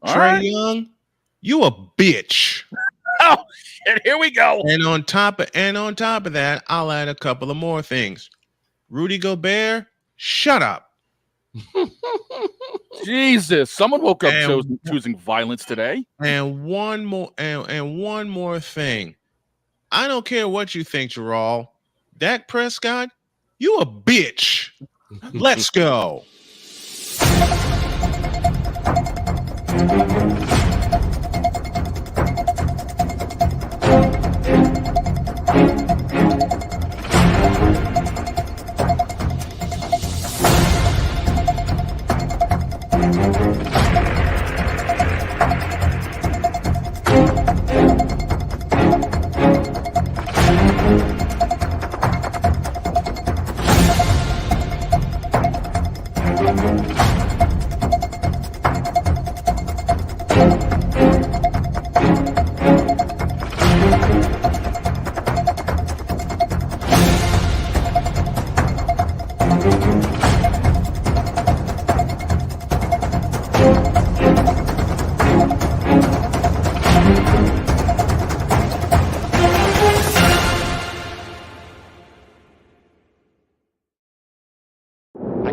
Trae Young, you a bitch. Oh shit! Here we go. And on top of that, I'll add a couple of more things. Rudy Gobert, shut up. Jesus! Someone woke up choosing violence today. And one more thing. I don't care what you think, Gerald. Dak Prescott, you a bitch. Let's go.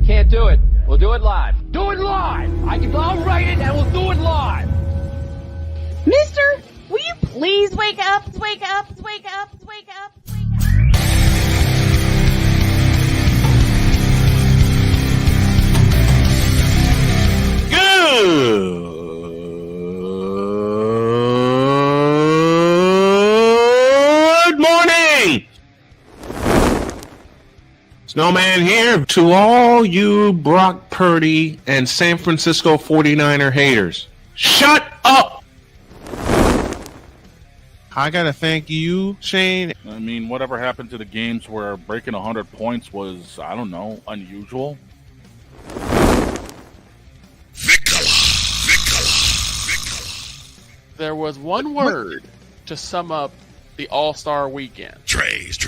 Can't do it. We'll do it live. Do it live! I'll write it and we'll do it live! Mister, will you please wake up, wake up, wake up, wake up, wake up? Good morning! Snowman here to all you Brock Purdy and San Francisco 49er haters. Shut up! I gotta thank you, Shane. I mean, whatever happened to the games where breaking 100 points was, I don't know, unusual? There was one word to sum up the All-Star weekend. Trays.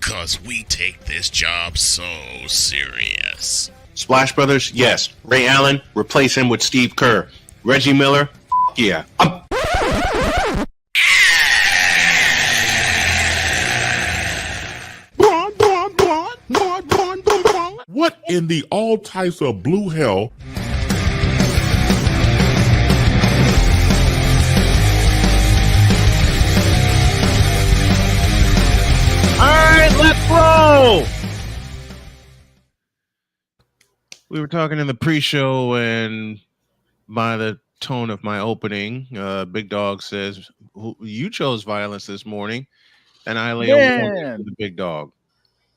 Because we take this job so serious. Splash Brothers, yes. Ray Allen, replace him with Steve Kerr. Reggie Miller, yeah. What in the all types of blue hell? Let's roll! We were talking in the pre-show, and by the tone of my opening, Big Dog says, you chose violence this morning, and I lay a warning to the Big Dog.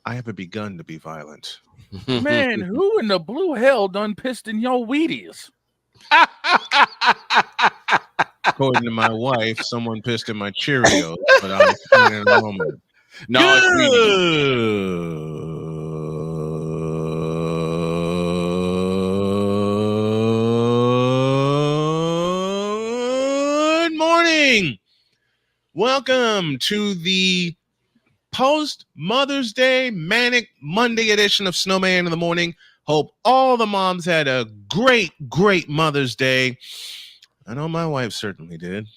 I haven't begun to be violent. Man, who in the blue hell done pissed in your Wheaties? According to my wife, someone pissed in my Cheerios, but I'll explain in a moment. No, Good morning. Welcome to the post Mother's Day Manic Monday edition of Snowman in the Morning. Hope all the moms had a great Mother's Day. I know my wife certainly did.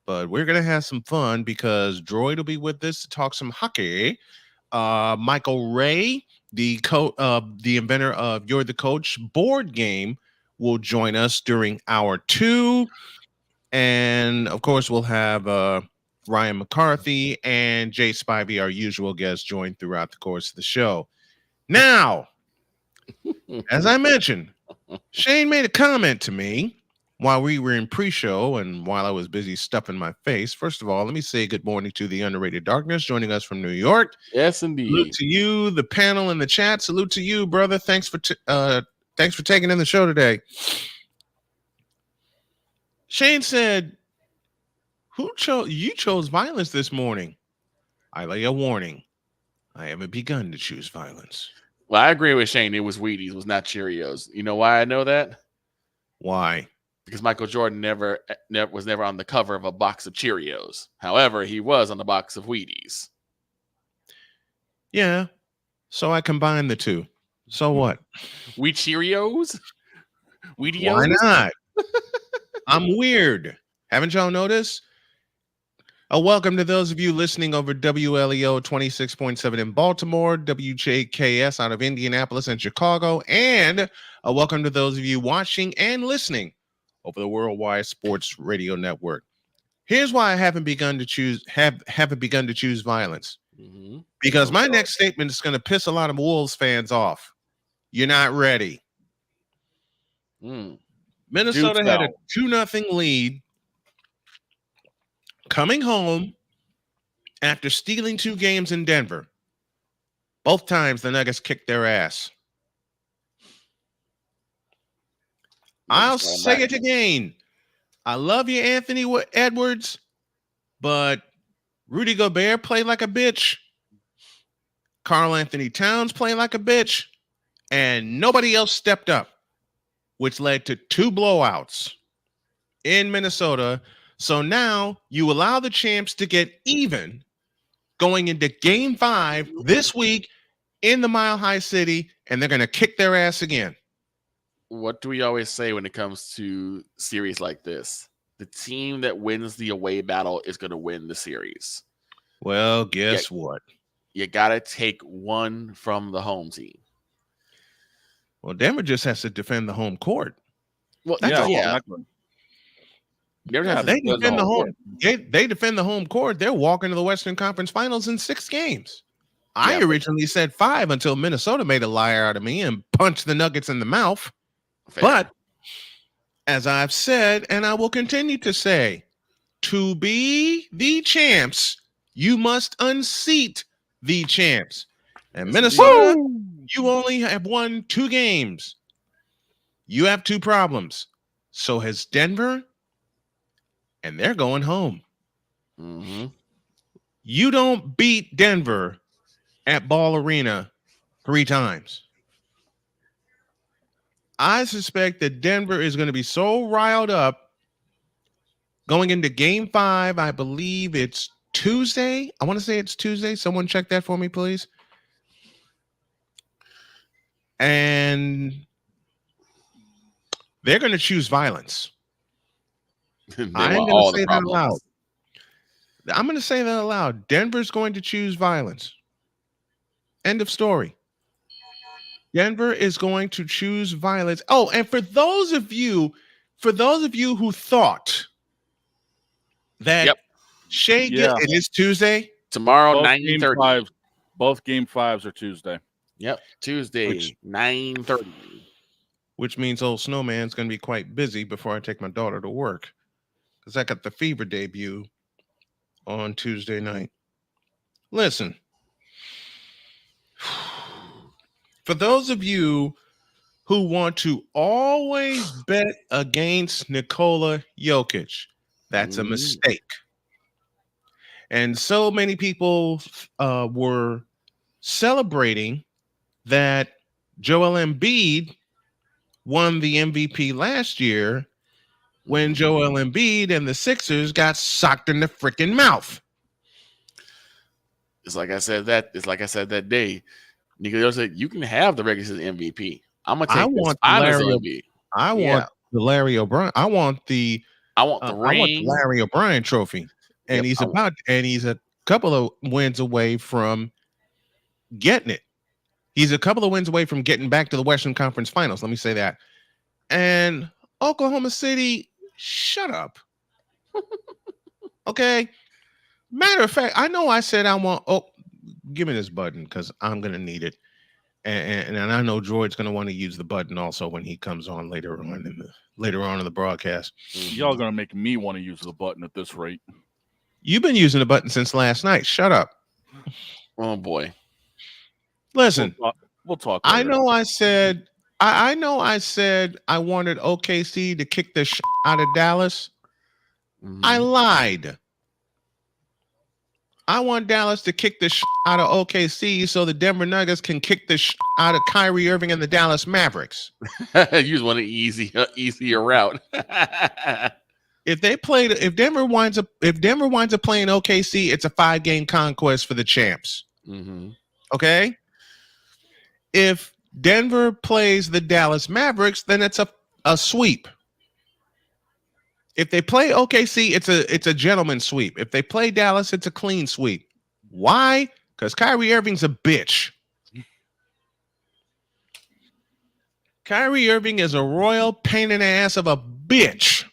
But we're going to have some fun because Droid will be with us to talk some hockey. Michael Ray, the inventor of You're the Coach board game, will join us during hour 2. And, of course, we'll have Ryan McCarthy and Jay Spivey, our usual guests, join throughout the course of the show. Now, as I mentioned, Shane made a comment to me while we were in pre-show and while I was busy stuffing my face. First of all, let me say good morning to the Underrated Darkness joining us from New York. Yes, indeed. Salute to you, the panel in the chat. Salute to you, brother. Thanks for taking in the show today. Shane said, you chose violence this morning. I lay a warning. I haven't begun to choose violence. Well, I agree with Shane. It was Wheaties, it was not Cheerios. You know why I know that? Why? Because Michael Jordan was never on the cover of a box of Cheerios. However, he was on the box of Wheaties. Yeah. So I combined the two. So what? We Cheerios? Weedios? Why not? I'm weird. Haven't y'all noticed? Welcome to those of you listening over WLEO 26.7 in Baltimore, WJKS out of Indianapolis and Chicago, and welcome to those of you watching and listening over the Worldwide Sports Radio Network. Here's why I haven't begun to choose violence. Mm-hmm. Because my next statement is going to piss a lot of Wolves fans off. You're not ready. Minnesota had a 2-0 lead coming home after stealing 2 games in Denver. Both times the Nuggets kicked their ass. I'll say it again. I love you, Anthony Edwards, but Rudy Gobert played like a bitch. Karl Anthony Towns played like a bitch. And nobody else stepped up, which led to 2 blowouts in Minnesota. So now you allow the champs to get even going into Game 5 this week in the Mile High City, and they're going to kick their ass again. What do we always say when it comes to series like this? The team that wins the away battle is going to win the series. Well, guess what? You got to take one from the home team. Well, Denver just has to defend the home court. Well, That's all. Exactly. They defend the home. They defend the home court. They're walking to the Western Conference Finals in 6 games. I originally said 5 until Minnesota made a liar out of me and punched the Nuggets in the mouth. Fair. But as I've said, and I will continue to say, to be the champs, you must unseat the champs. And Minnesota, you only have won 2 games. You have 2 problems. So has Denver, and they're going home. Mm-hmm. You don't beat Denver at Ball Arena 3 times. I suspect that Denver is going to be so riled up going into Game 5. I believe it's Tuesday. I want to say it's Tuesday. Someone check that for me, please. And they're going to choose violence. I'm going to say that aloud. I'm going to say that aloud. Denver's going to choose violence. End of story. Denver is going to choose violence. Oh, and for those of you who thought that Shea it is Tuesday. Tomorrow, 9:30. Both Game 5s are Tuesday. Yep, Tuesday, 9:30. Which means old Snowman's going to be quite busy before I take my daughter to work. Because I got the Fever debut on Tuesday night. Listen. For those of you who want to always bet against Nikola Jokic, that's a mistake. And so many people were celebrating that Joel Embiid won the MVP last year when Joel Embiid and the Sixers got socked in the freaking mouth. It's like I said that day. Nikola said, "You can have the regular season MVP. I'm gonna take this finals MVP. I want the Larry O'Brien. I want the ring. I want the Larry O'Brien trophy, and he's a couple of wins away from getting it. He's a couple of wins away from getting back to the Western Conference Finals. Let me say that. And Oklahoma City, shut up. Okay. Matter of fact, I know I said I want. Oh, give me this button because I'm gonna need it, and I know Droid's gonna want to use the button also when he comes on later on in the broadcast. Y'all gonna make me want to use the button at this rate. You've been using the button since last night. Shut up. Oh boy. Listen, we'll talk. I know I said I wanted OKC to kick the shit out of Dallas. I lied. I want Dallas to kick the shit out of OKC so the Denver Nuggets can kick the shit out of Kyrie Irving and the Dallas Mavericks. You just want an easier route. If Denver winds up playing OKC, it's a 5-game conquest for the champs. Mm-hmm. Okay. If Denver plays the Dallas Mavericks, then it's a sweep. If they play OKC, it's a gentleman's sweep. If they play Dallas, it's a clean sweep. Why? Because Kyrie Irving's a bitch. Kyrie Irving is a royal pain in the ass of a bitch.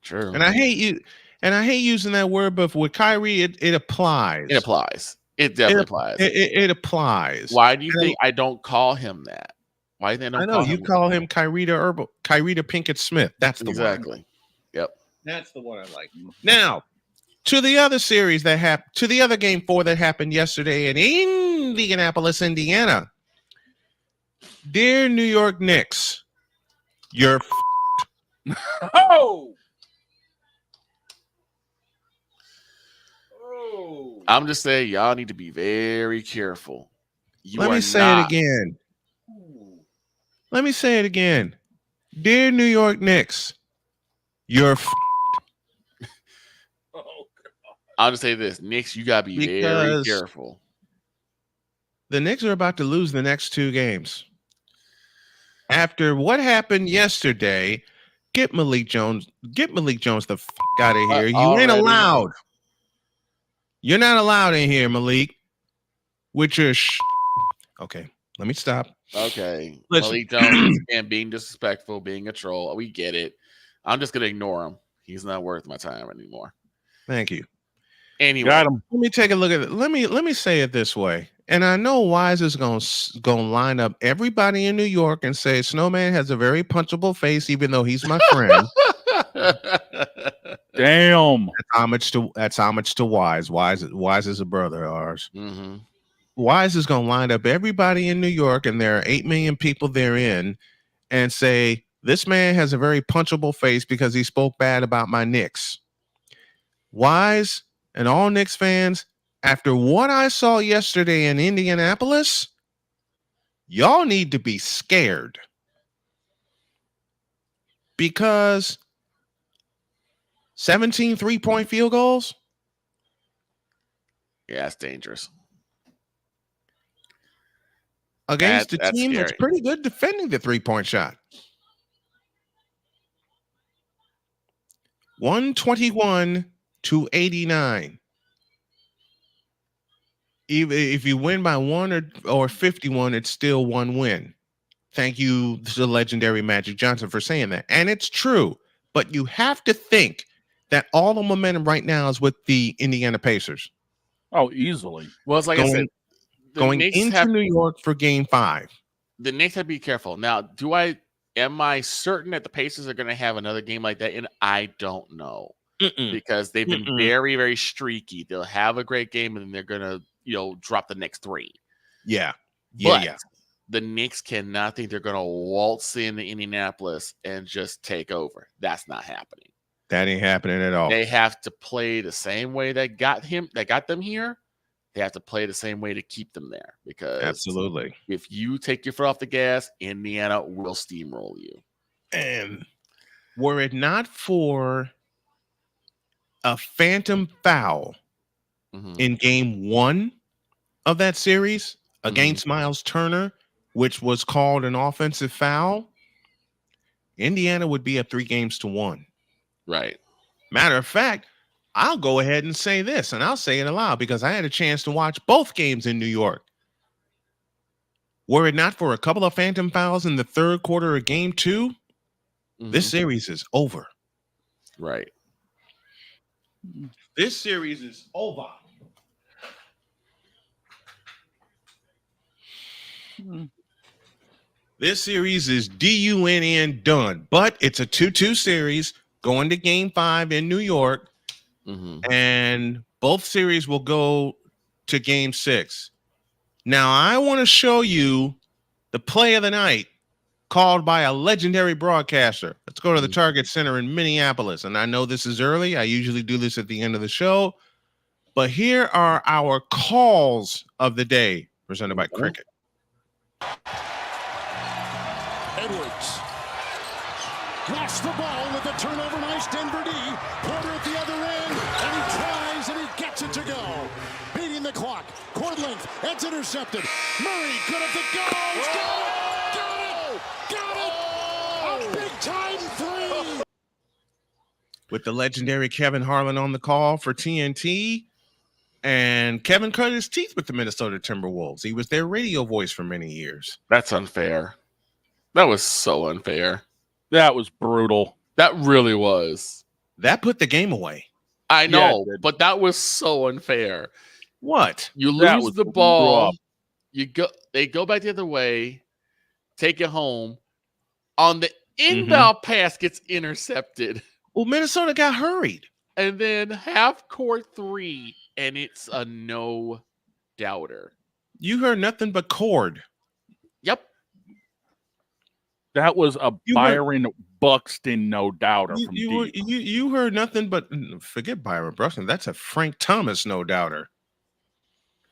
True. And I hate using that word, but with Kyrie, it applies. It applies. It definitely applies. It applies. Why do you think I don't call him that? Why do you think I know you call him Kyrita Pinkett Smith. That's the one. Exactly. Yep. That's the one I like. Now, to the other series that happened, to the other game 4 that happened yesterday in Indianapolis, Indiana. Dear New York Knicks, you're Oh! I'm just saying, y'all need to be very careful. Let me say it again. Let me say it again. Dear New York Knicks, you're I'll just say this. Knicks, you got to be very careful. The Knicks are about to lose the next 2 games. After what happened yesterday, get Malik Jones the f*** out of here. You ain't allowed. You're not allowed in here, Malik. With your Okay, let me stop. Okay. Listen. Malik Jones and being disrespectful, being a troll. We get it. I'm just going to ignore him. He's not worth my time anymore. Thank you. Anyway. Got him. Let me take a look at it. Let me say it this way. And I know Wise is going to line up everybody in New York and say Snowman has a very punchable face, even though he's my friend. Damn. That's homage to Wise. Wise is a brother of ours. Mm-hmm. Wise is going to line up everybody in New York, and there are 8 million people therein, and say this man has a very punchable face because he spoke bad about my Knicks. Wise and all Knicks fans, after what I saw yesterday in Indianapolis, y'all need to be scared. Because 17 3-point field goals? Yeah, that's dangerous. Against a team that's scary. pretty good defending the 3-point shot. 121-89. Even if you win by 1 or 51, it's still 1 win. Thank you to the legendary Magic Johnson for saying that. And it's true. But you have to think that all the momentum right now is with the Indiana Pacers. Oh, easily. Well, it's like I said, going into New York for game 5. The Knicks have to be careful. Now, am I certain that the Pacers are going to have another game like that? And I don't know. Because they've been very, very streaky. They'll have a great game and then they're going to, drop the next 3. Yeah. But the Knicks cannot think they're going to waltz into Indianapolis and just take over. That's not happening. That ain't happening at all. They have to play the same way that got them here. They have to play the same way to keep them there. Because absolutely, if you take your foot off the gas, Indiana will steamroll you. And were it not for a phantom foul in game 1 of that series against Miles Turner, which was called an offensive foul, Indiana would be at 3-1. Right. Matter of fact, I'll go ahead and say this, and I'll say it aloud because I had a chance to watch both games in New York. Were it not for a couple of phantom fouls in the 3rd quarter of game 2, this series is over. Right. This series is over. This series is DUNN done, but it's a 2-2 series going to game 5 in New York, and both series will go to game 6. Now, I want to show you the play of the night called by a legendary broadcaster. Let's go to the Target Center in Minneapolis, and I know this is early. I usually do this at the end of the show, but here are our calls of the day presented by Cricket. Edwards lost the ball with the turnover. Nice Denver D. Porter at the other end, and he tries and he gets it to go. Beating beating the clock. Court length. It's intercepted. Murray, good at the goals. Got it! A big-time three! With the legendary Kevin Harlan on the call for TNT. And Kevin cut his teeth with the Minnesota Timberwolves. He was their radio voice for many years. That's unfair. That was so unfair. That was brutal. That really was. That put the game away. I know, Yeah, but that was so unfair. What? You That lose was the ball. rough. They go back the other way, take it home. On the inbound pass gets intercepted. Well, Minnesota got hurried. And then half court three, and it's a no doubter. You heard nothing but cord. Yep. That was a You Byron Buxton no doubter from deep. You heard nothing but forget Byron Buxton. That's a Frank Thomas no doubter.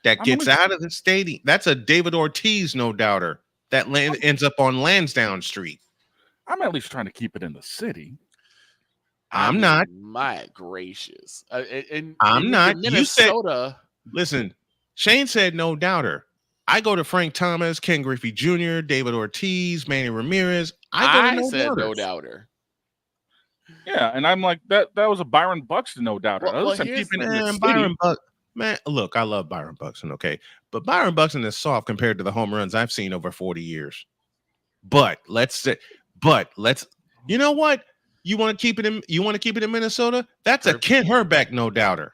That gets out of the stadium. That's a David Ortiz no doubter. That ends up on Lansdowne Street. I'm at least trying to keep it in the city. I'm not. My gracious. I'm not. Minnesota. Listen, Shane said no doubter. I go to Frank Thomas, Ken Griffey Jr., David Ortiz, Manny Ramirez. I said no doubter. Yeah, and I'm like, that was a Byron Buxton no doubter. Man, look, I love Byron Buxton, okay? But Byron Buxton is soft compared to the home runs I've seen over 40 years. But you know what? You want to keep it in Minnesota? That's a Kent Herbeck no doubter.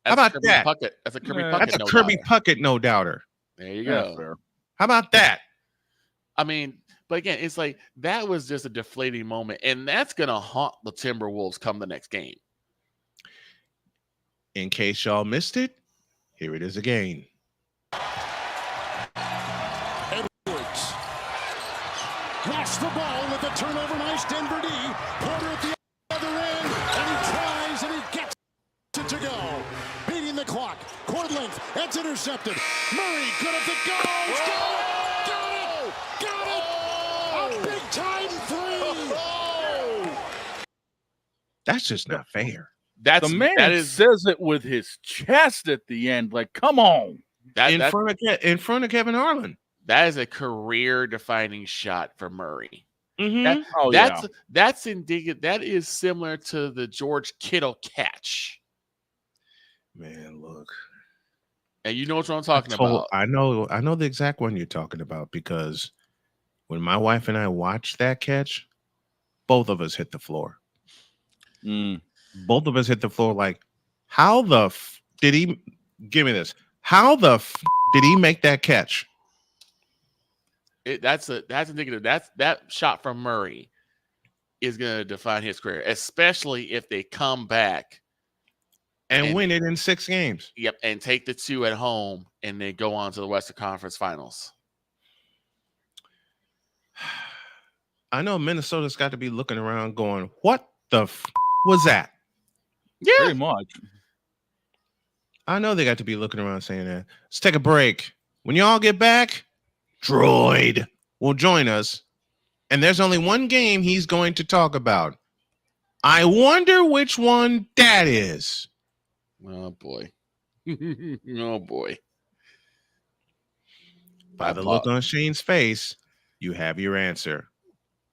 How about that? That's a Kirby Puckett. That's a Kirby Puckett no doubter. There you go. How about that? I mean, but again, it's like that was just a deflating moment, and that's gonna haunt the Timberwolves come the next game. In case y'all missed it, here it is again. Edwards lost the ball with the turnover. Nice Denver D. Porter at the other end, and he tries and he gets it to go. Beating the clock. Court length. It's intercepted. Murray, good at the goals. Got it! A big-time three! That's just not fair. The man says it with his chest at the end. Like, come on. In front of Kevin Harlan. That is a career-defining shot for Murray. Mm-hmm. That's indicative. That is similar to the George Kittle catch. Man, look. And you know what I'm talking about. I know the exact one you're talking about, because when my wife and I watched that catch, both of us hit the floor. Both of us hit the floor like, how the did he give me this? How the did he make that catch? That's indicative. That shot from Murray is going to define his career, especially if they come back and win it in 6 games. Yep, and take the 2 at home, and they go on to the Western Conference Finals. I know Minnesota's got to be looking around going, what the was that? Yeah. Pretty much. I know they got to be looking around saying that. Let's take a break. When y'all get back, Droid will join us. And there's only one game he's going to talk about. I wonder which one that is. Oh, boy. Oh, boy. By the look on Shane's face, you have your answer.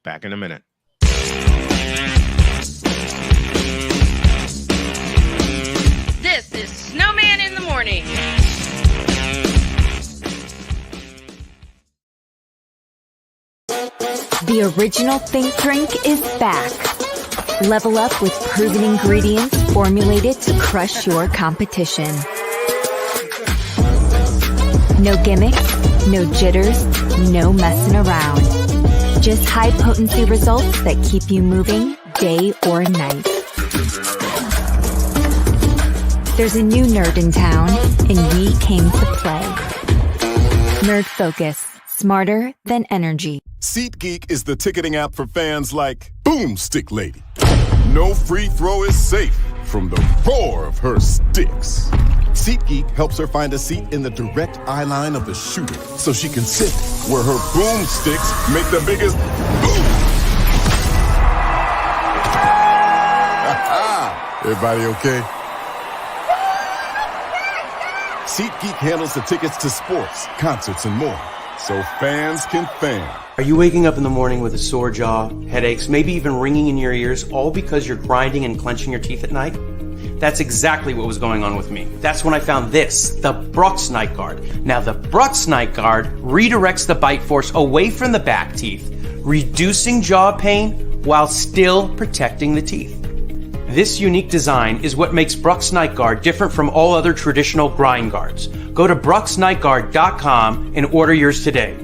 Back in a minute. This is Snowman in the Morning. The original Think Drink is back. Level up with proven ingredients formulated to crush your competition. No gimmicks, no jitters, no messing around. Just high-potency results that keep you moving day or night. There's a new nerd in town, and we came to play. Nerd Focus. Smarter than energy. SeatGeek is the ticketing app for fans like Boomstick Lady. No free throw is safe from the roar of her sticks. SeatGeek helps her find a seat in the direct eye line of the shooter so she can sit where her boomsticks make the biggest boom. Everybody okay? SeatGeek handles the tickets to sports, concerts, and more, so fans can fan. Are you waking up in the morning with a sore jaw, headaches, maybe even ringing in your ears, all because you're grinding and clenching your teeth at night? That's exactly what was going on with me. That's when I found this, the Brooks Night Guard. Now, the Brooks Night Guard redirects the bite force away from the back teeth, reducing jaw pain while still protecting the teeth. This unique design is what makes Brooks Night Guard different from all other traditional grind guards. Go to brooksnightguard.com and order yours today.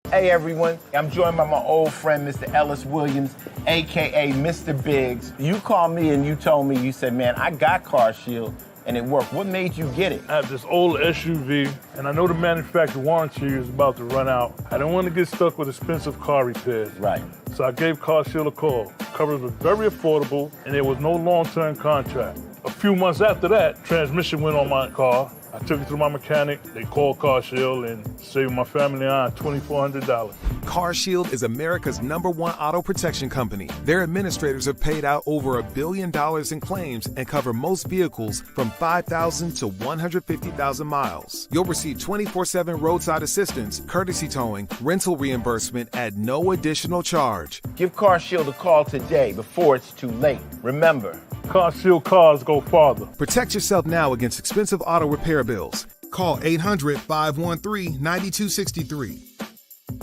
Hey everyone, I'm joined by my old friend, Mr. Ellis Williams, AKA Mr. Biggs. You called me and you told me, you said, man, I got Car Shield and it worked. What made you get it? I have this old SUV and I know the manufacturer warranty is about to run out. I don't want to get stuck with expensive car repairs. Right. So I gave Car Shield a call. Coverage was very affordable and there was no long-term contract. A few months after that, transmission went on my car. I took it to my mechanic, they called Car Shield and saved my family and I $2,400. Car Shield is America's #1 auto protection company. Their administrators have paid out over $1 billion in claims and cover most vehicles from 5,000 to 150,000 miles. You'll receive 24/7 roadside assistance, courtesy towing, rental reimbursement at no additional charge. Give Car Shield a call today before it's too late. Remember, Car Shield cars go farther. Protect yourself now against expensive auto repair bills. Call 800-513-9263.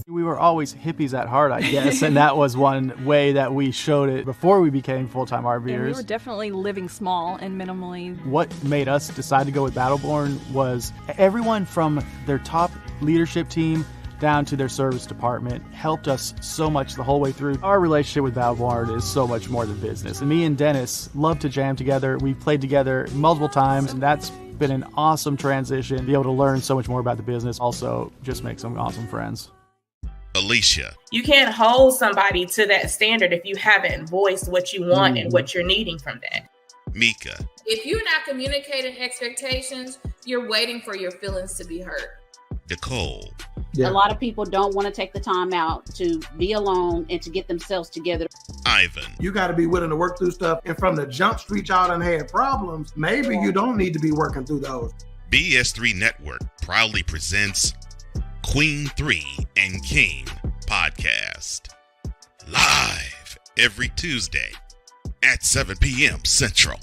We were always hippies at heart, I guess, and that was one way that we showed it before we became full-time RVers. And we were definitely living small and minimally. What made us decide to go with Battleborn was everyone from their top leadership team down to their service department helped us so much the whole way through. Our relationship with Battleborn is so much more than business. And me and Dennis love to jam together. We've played together multiple times, and that's been an awesome transition. Be able to learn so much more about the business, also just make some awesome friends. Alicia. You can't hold somebody to that standard if you haven't voiced what you want and what you're needing from that. Mika. If you're not communicating expectations, you're waiting for your feelings to be hurt. Nicole. Yeah. A lot of people don't want to take the time out to be alone and to get themselves together. Ivan. You got to be willing to work through stuff. And from the jump street y'all done had problems, maybe you don't need to be working through those. BS3 Network proudly presents Queen 3 and King podcast. Live every Tuesday at 7 p.m. Central.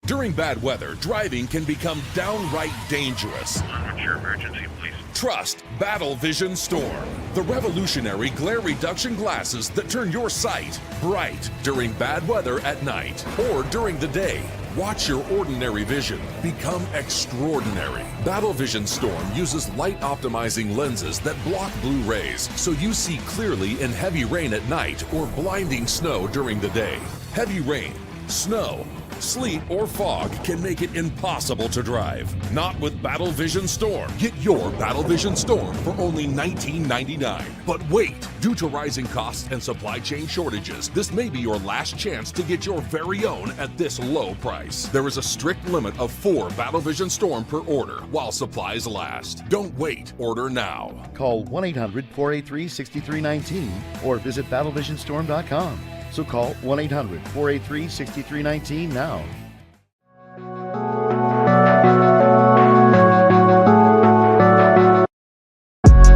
During bad weather, driving can become downright dangerous. What's your emergency, please? Trust Battle Vision Storm, the revolutionary glare reduction glasses that turn your sight bright during bad weather at night or during the day. Watch your ordinary vision become extraordinary. Battle Vision Storm uses light optimizing lenses that block blue rays so you see clearly in heavy rain at night or blinding snow during the day. Heavy rain, snow, sleet, or fog can make it impossible to drive. Not with Battle Vision Storm. Get your Battle Vision Storm for only $19.99. But wait, due to rising costs and supply chain shortages, this may be your last chance to get your very own at this low price. There is a strict limit of 4 Battle Vision Storm per order while supplies last. Don't wait, order now. Call 1-800-483-6319 or visit battlevisionstorm.com. So call 1-800-483-6319 now.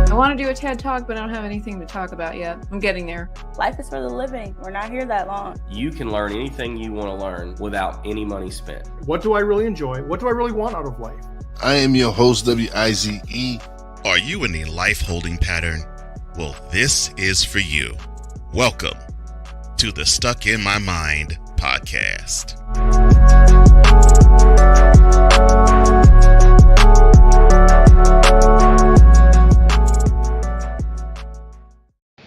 I want to do a TED Talk, but I don't have anything to talk about yet. I'm getting there. Life is for the living. We're not here that long. You can learn anything you want to learn without any money spent. What do I really enjoy? What do I really want out of life? I am your host, WIZE. Are you in a life holding pattern? Well, this is for you. Welcome to the Stuck in My Mind podcast.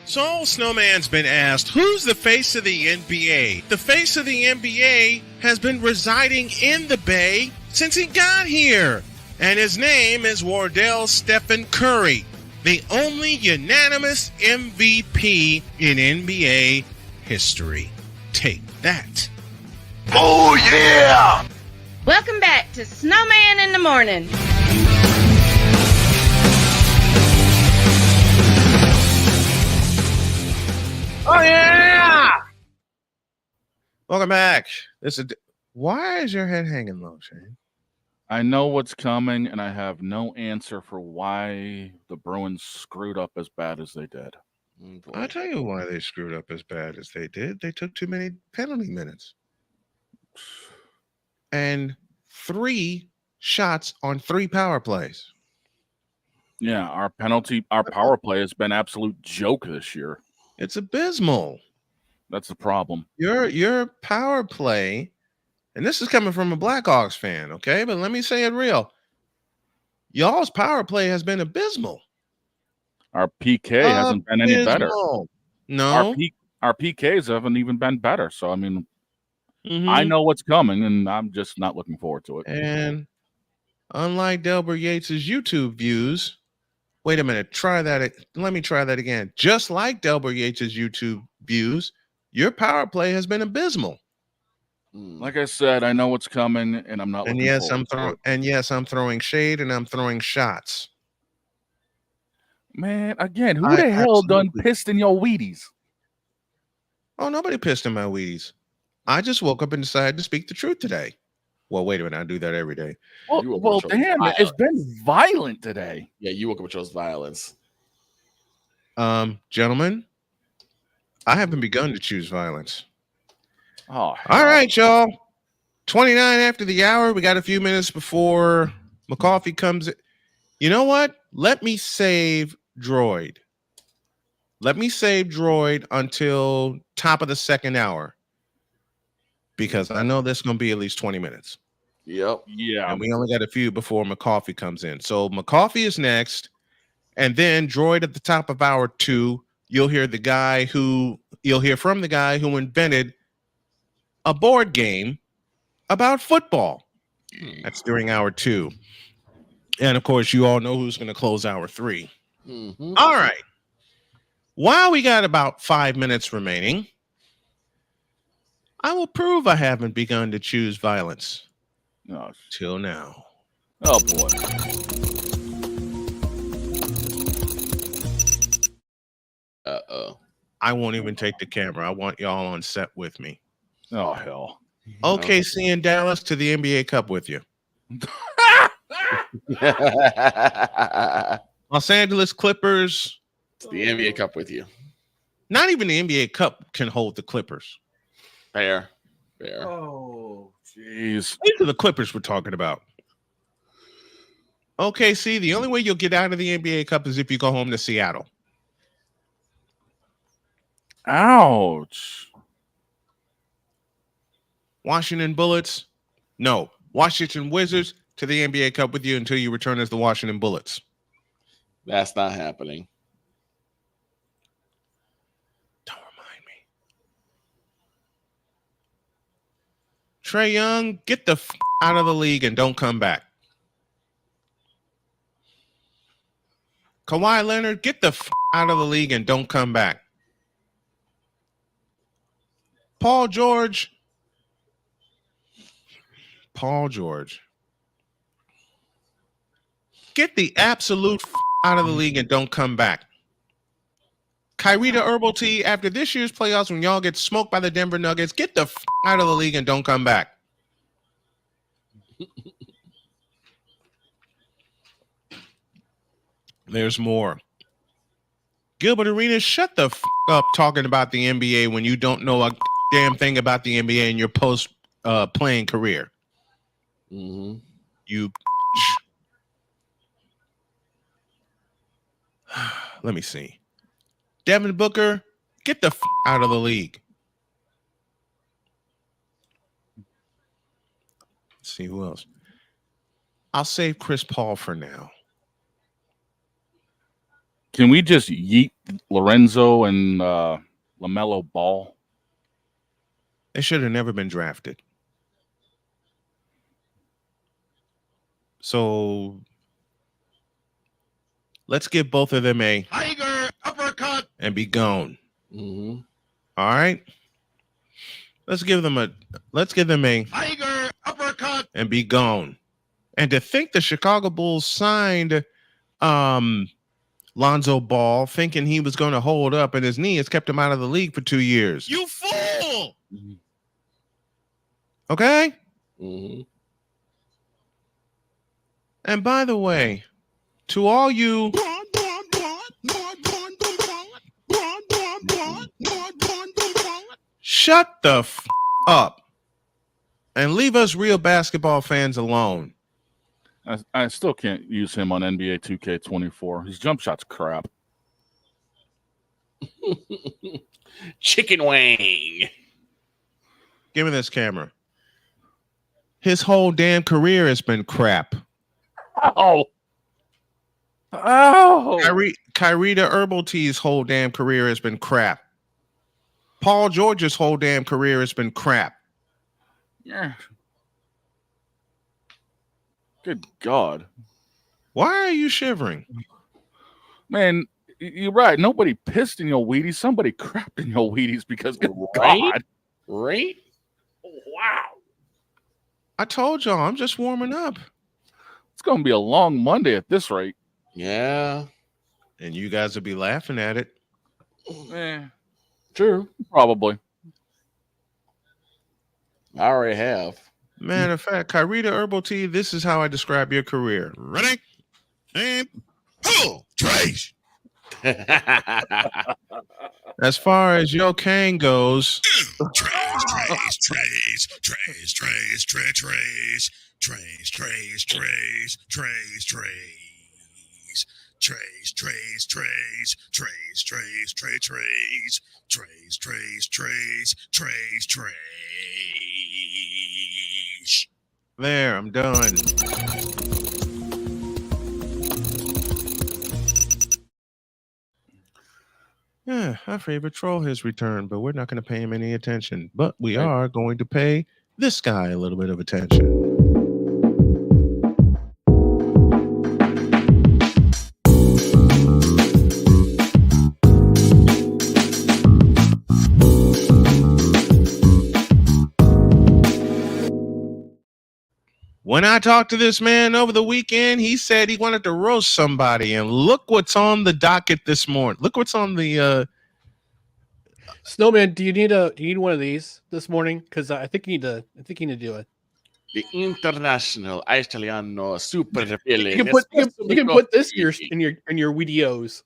So Snowman's been asked, who's the face of the NBA? The face of the NBA has been residing in the Bay since he got here. And his name is Wardell Stephen Curry, the only unanimous MVP in NBA history. Take that. Oh, yeah! Welcome back to Snowman in the Morning. Oh yeah! Welcome back. Why is your head hanging low, Shane? I know what's coming, and I have no answer for why the Bruins screwed up as bad as they did. I'll tell you why they screwed up as bad as they did. They took too many penalty minutes. And 3 shots on 3 power plays. Yeah, our power play has been absolute joke this year. It's abysmal. That's the problem. Your power play, and this is coming from a Blackhawks fan, okay? But let me say it real. Y'all's power play has been abysmal. Our PK hasn't been any better. No. Our PKs haven't even been better. So, I mean, I know what's coming, and I'm just not looking forward to it. And unlike Delbert Yates's YouTube views, wait a minute, let me try that again. Just like Delbert Yates's YouTube views, your power play has been abysmal. Like I said, I know what's coming, and I'm not looking forward to it. And yes, I'm throwing shade and I'm throwing shots. Man, again, who the hell done pissed in your Wheaties? Oh, nobody pissed in my Wheaties. I just woke up and decided to speak the truth today. Well, wait a minute. I do that every day. Well, damn, it's been violent today. Yeah, you woke up with chose violence. Gentlemen, I haven't begun to choose violence. Oh, all right, y'all. 29 after the hour. We got a few minutes before McCoffee comes in. You know what? Let me save Droid. Let me save Droid until top of the second hour. Because I know this is going to be at least 20 minutes. Yep. Yeah. And we only got a few before McCoffee comes in. So McCoffee is next. And then Droid at the top of hour 2. You'll hear from the guy who invented a board game about football. That's during hour 2. And of course, you all know who's going to close hour 3. All right. While we got about 5 minutes remaining, I will prove I haven't begun to choose violence. No. Till now. Oh, boy. Uh-oh. I won't even take the camera. I want y'all on set with me. Oh, hell. OKC in Dallas to the NBA Cup with you. Los Angeles Clippers. It's the NBA Cup with you. Not even the NBA Cup can hold the Clippers. Fair. Oh, jeez. These are the Clippers we're talking about. OKC, the only way you'll get out of the NBA Cup is if you go home to Seattle. Ouch. Washington Bullets. No. Washington Wizards to the NBA Cup with you until you return as the Washington Bullets. That's not happening. Trae Young, get the out of the league and don't come back. Kawhi Leonard, get the out of the league and don't come back. Paul George. Get the absolute out of the league and don't come back. Kyrie to Herbal T, after this year's playoffs, when y'all get smoked by the Denver Nuggets, get the out of the league and don't come back. There's more. Gilbert Arenas, shut the up talking about the NBA when you don't know a damn thing about the NBA in your post playing career. You. Let me see. Devin Booker, get the out of the league. Let's see who else. I'll save Chris Paul for now. Can we just yeet Lorenzo and LaMelo Ball? They should have never been drafted. So let's give both of them a Tiger uppercut and be gone. Mm-hmm. All right. Let's give them a Tiger uppercut and be gone. And to think the Chicago Bulls signed Lonzo Ball, thinking he was going to hold up, and his knee has kept him out of the league for 2 years. You fool! Okay? Mm-hmm. And by the way, to all you shut the up and leave us real basketball fans alone. I still can't use him on NBA 2K24. His jump shot's crap. Chicken wing. Give me this camera. His whole damn career has been crap. Oh. Kyrita Herbal Tea's whole damn career has been crap. Paul George's whole damn career has been crap. Yeah. Good God. Why are you shivering? Man, you're right. Nobody pissed in your Wheaties. Somebody crapped in your Wheaties because good Right? God. Right? Wow. I told y'all, I'm just warming up. It's going to be a long Monday at this rate. Yeah. And you guys will be laughing at it. True. Probably. I already have. Matter of fact, Kyrita Herbal Tea, this is how I describe your career. Ready? And pull. Trace. As far as your cane goes, there, I'm done. Yeah, our favorite troll has returned, but we're not going to pay him any attention. But we are going to pay this guy a little bit of attention. When I talked to this man over the weekend, he said he wanted to roast somebody, and look what's on the docket this morning. Look what's on the Snowman. Do you need one of these this morning? Because I think you need to do it. The International Italiano Super Villain. You can put this in your videos.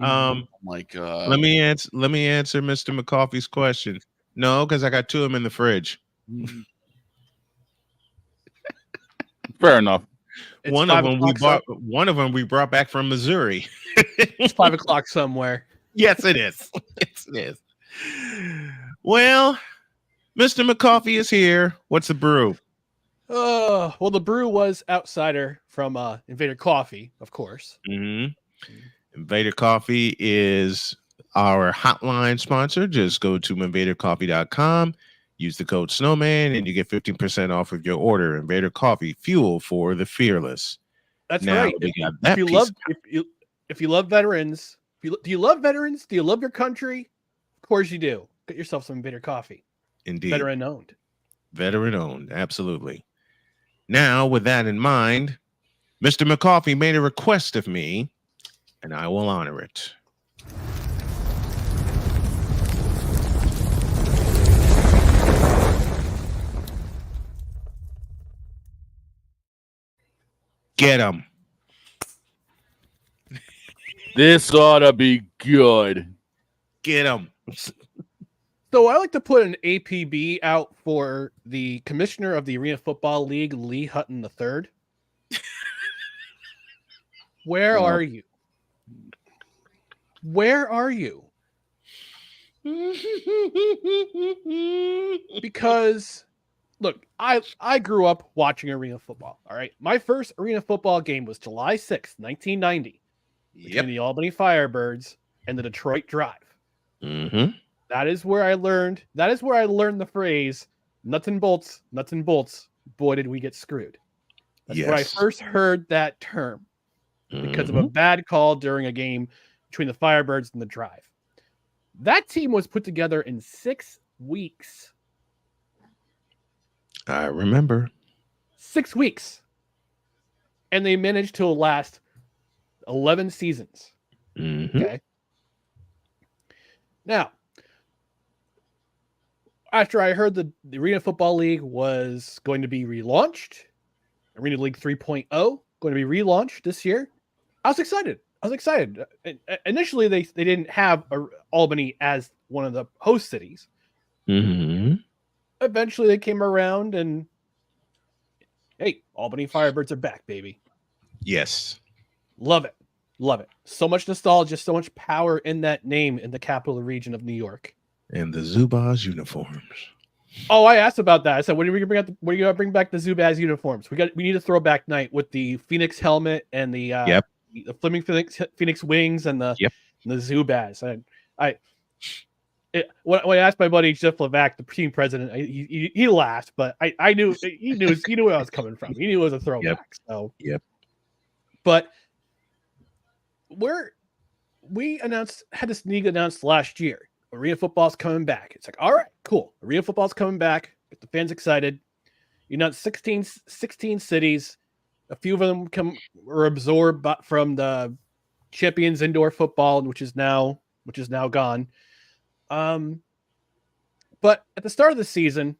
Oh my God. Let me answer Mr. McCoffey's question. No, because I got two of them in the fridge. Fair enough. One of them we brought back from Missouri. It's 5 o'clock somewhere. Yes, it is. Yes, it is. Well, Mr. McCoffey is here. What's the brew? Well, the brew was Outsider from Invader Coffee, of course. Mm-hmm. Invader Coffee is our hotline sponsor. Just go to invadercoffee.com. Use the code Snowman and you get 15% off of your order. Invader Coffee, fuel for the fearless. That's now, right. We got that if you love veterans, do you love veterans? Do you love your country? Of course you do. Get yourself some Invader Coffee. Indeed. Veteran owned. Veteran owned, absolutely. Now, with that in mind, Mr. McCoffey made a request of me, and I will honor it. Get him. This ought to be good. Get him. So I like to put an APB out for the commissioner of the Arena Football League, Lee Hutton III. Where are you? Where are you? Because, look, I grew up watching arena football, all right? My first arena football game was July 6th, 1990, between the Albany Firebirds and the Detroit Drive. Mm-hmm. That is where I learned the phrase, nuts and bolts, boy, did we get screwed. That's where I first heard that term because of a bad call during a game between the Firebirds and the Drive. That team was put together in 6 weeks. I remember. 6 weeks. And they managed to last 11 seasons. Okay. Now, after I heard the Arena Football League was going to be relaunched, Arena League 3.0 going to be relaunched this year, I was excited. Initially, they didn't have Albany as one of the host cities. Mm-hmm. Eventually, they came around and, hey, Albany Firebirds are back, baby. Yes. Love it. Love it. So much nostalgia, so much power in that name in the capital region of New York. And the Zubaz uniforms. Oh, I asked about that. I said, when are you gonna bring back the Zubaz uniforms? We need a throwback night with the Phoenix helmet and the the Flaming Phoenix wings and the Zubaz. When I asked my buddy Jeff Levac, the team president, he laughed, but I knew he knew where I was coming from. He knew it was a throwback. But we had this league announced last year. Arena football's coming back. It's like, all right, cool. Arena football's coming back. Get the fans excited. You know, 16 cities. A few of them were absorbed from the Champions Indoor Football, which is now gone. But at the start of the season,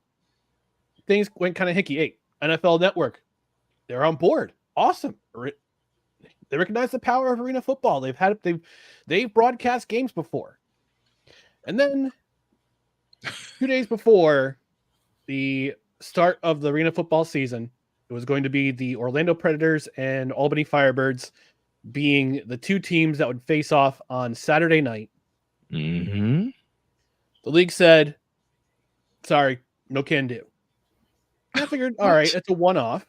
things went kind of hicky. Hey, NFL Network, they're on board. Awesome. They recognize the power of arena football. They've broadcast games before. And then 2 days before the start of the arena football season, it was going to be the Orlando Predators and Albany Firebirds being the two teams that would face off on Saturday night. Mm-hmm. The league said, sorry, no can do. I figured, all right, it's a one-off.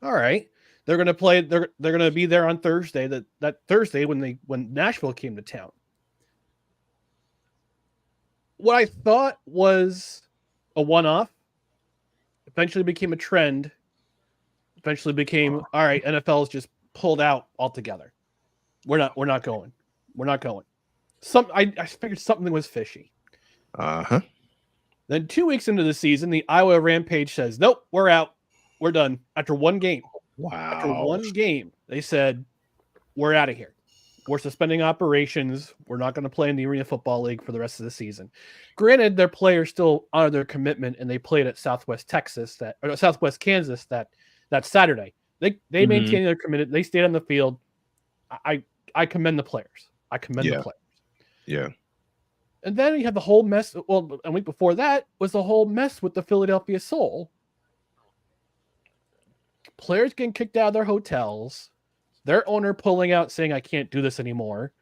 All right. They're gonna play, they're gonna be there on Thursday, that Thursday when Nashville came to town. What I thought was a one-off eventually became a trend. Eventually became, all right, NFL's just pulled out altogether. We're not going. I figured something was fishy. Uh-huh. Then 2 weeks into the season, the Iowa Rampage says, nope, we're out. We're done. After one game. Wow. After one game, they said, we're out of here. We're suspending operations. We're not going to play in the Arena Football League for the rest of the season. Granted, their players still honor their commitment, and they played at Southwest Kansas that Saturday. They maintained their commitment. They stayed on the field. I commend the players. The players. Yeah. And then you have the whole mess. Well, a week before that was the whole mess with the Philadelphia Soul. Players getting kicked out of their hotels. Their owner pulling out, saying, I can't do this anymore.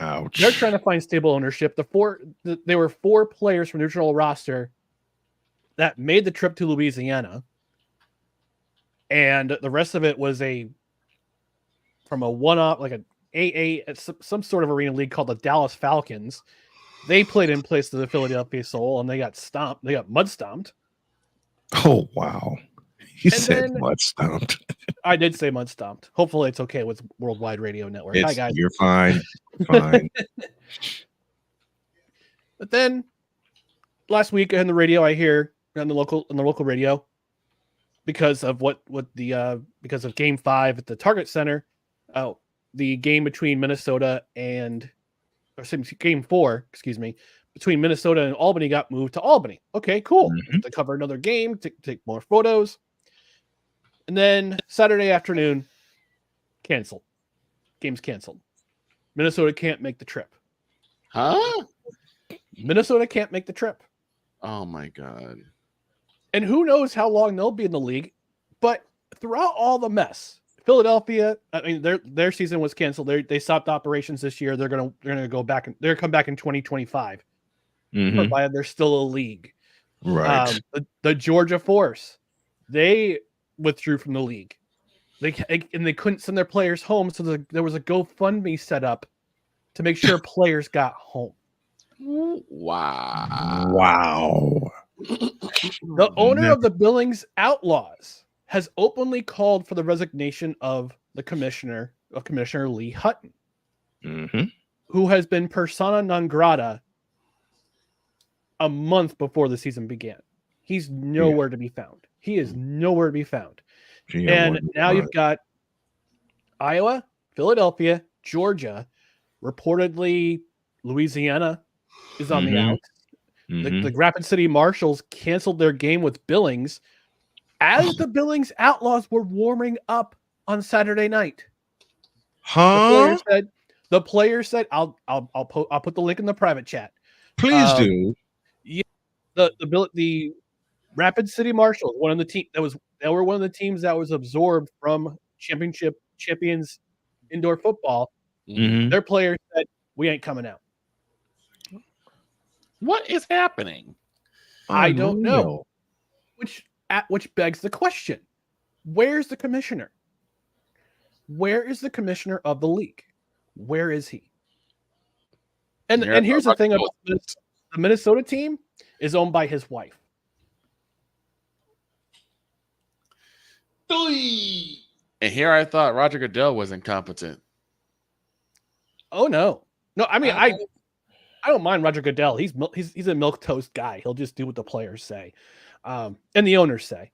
Ouch. They're trying to find stable ownership. There were 4 players from the original roster that made the trip to Louisiana. And the rest of it was from a one-off, like an AA, some sort of arena league called the Dallas Falcons. They played in place of the Philadelphia Soul, and they got stomped. They got mud stomped. Oh, wow. You said mud stomped. I did say mud stomped. Hopefully it's okay with Worldwide Radio Network. Hi, guys. You're fine. Fine. But then last week on the radio, I hear on the local radio, because of because of Game 5 at the Target Center, the game between Game 4, between Minnesota and Albany got moved to Albany. Okay, cool. To cover another game, to take more photos. And then Saturday afternoon, canceled. Game's canceled. Minnesota can't make the trip. Huh? Minnesota can't make the trip. Oh my God. And who knows how long they'll be in the league. But throughout all the mess, Philadelphia, I mean, their season was canceled. They stopped operations this year. They're gonna go back and they're come back in 2025. Provided there's still a league. Right. The Georgia Force, they withdrew from the league. They couldn't send their players home, so there was a GoFundMe set up to make sure players got home. Wow. The owner of the Billings Outlaws has openly called for the resignation of Commissioner Lee Hutton, who has been persona non grata a month before the season began. He's nowhere to be found. He is nowhere to be found. And now you've got Iowa, Philadelphia, Georgia. Reportedly, Louisiana is on the out. The Rapid City Marshals canceled their game with Billings as the Billings Outlaws were warming up on Saturday night. Huh? The player said, "I'll put the link in the private chat. Please do." Yeah, the Rapid City Marshals, one of the team they were one of the teams that was absorbed from champions indoor football. Their players said, "We ain't coming out." What is happening? I don't know. Which begs the question: where's the commissioner? Where is the commissioner of the league? Where is he? And here's the thing about this: the Minnesota team is owned by his wife. And here I thought Roger Goodell was incompetent. Oh no, I mean I don't mind Roger Goodell. He's a milquetoast guy. He'll just do what the players say, and the owners say,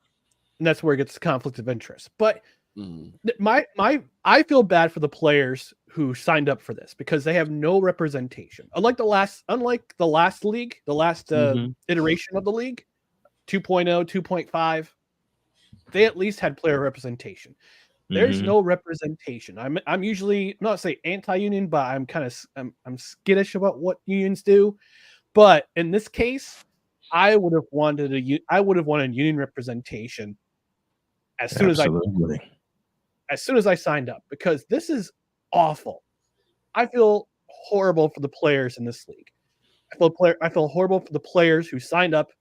and that's where it gets conflict of interest. But I feel bad for the players who signed up for this because they have no representation. Unlike the last league, the last iteration of the league, 2.0, 2.5, they at least had player representation. There's no representation. I'm usually not say anti-union, but I'm skittish about what unions do. But in this case, I would have wanted union representation as soon as I signed up, because this is awful. I feel horrible for the players in this league. I feel horrible for the players who signed up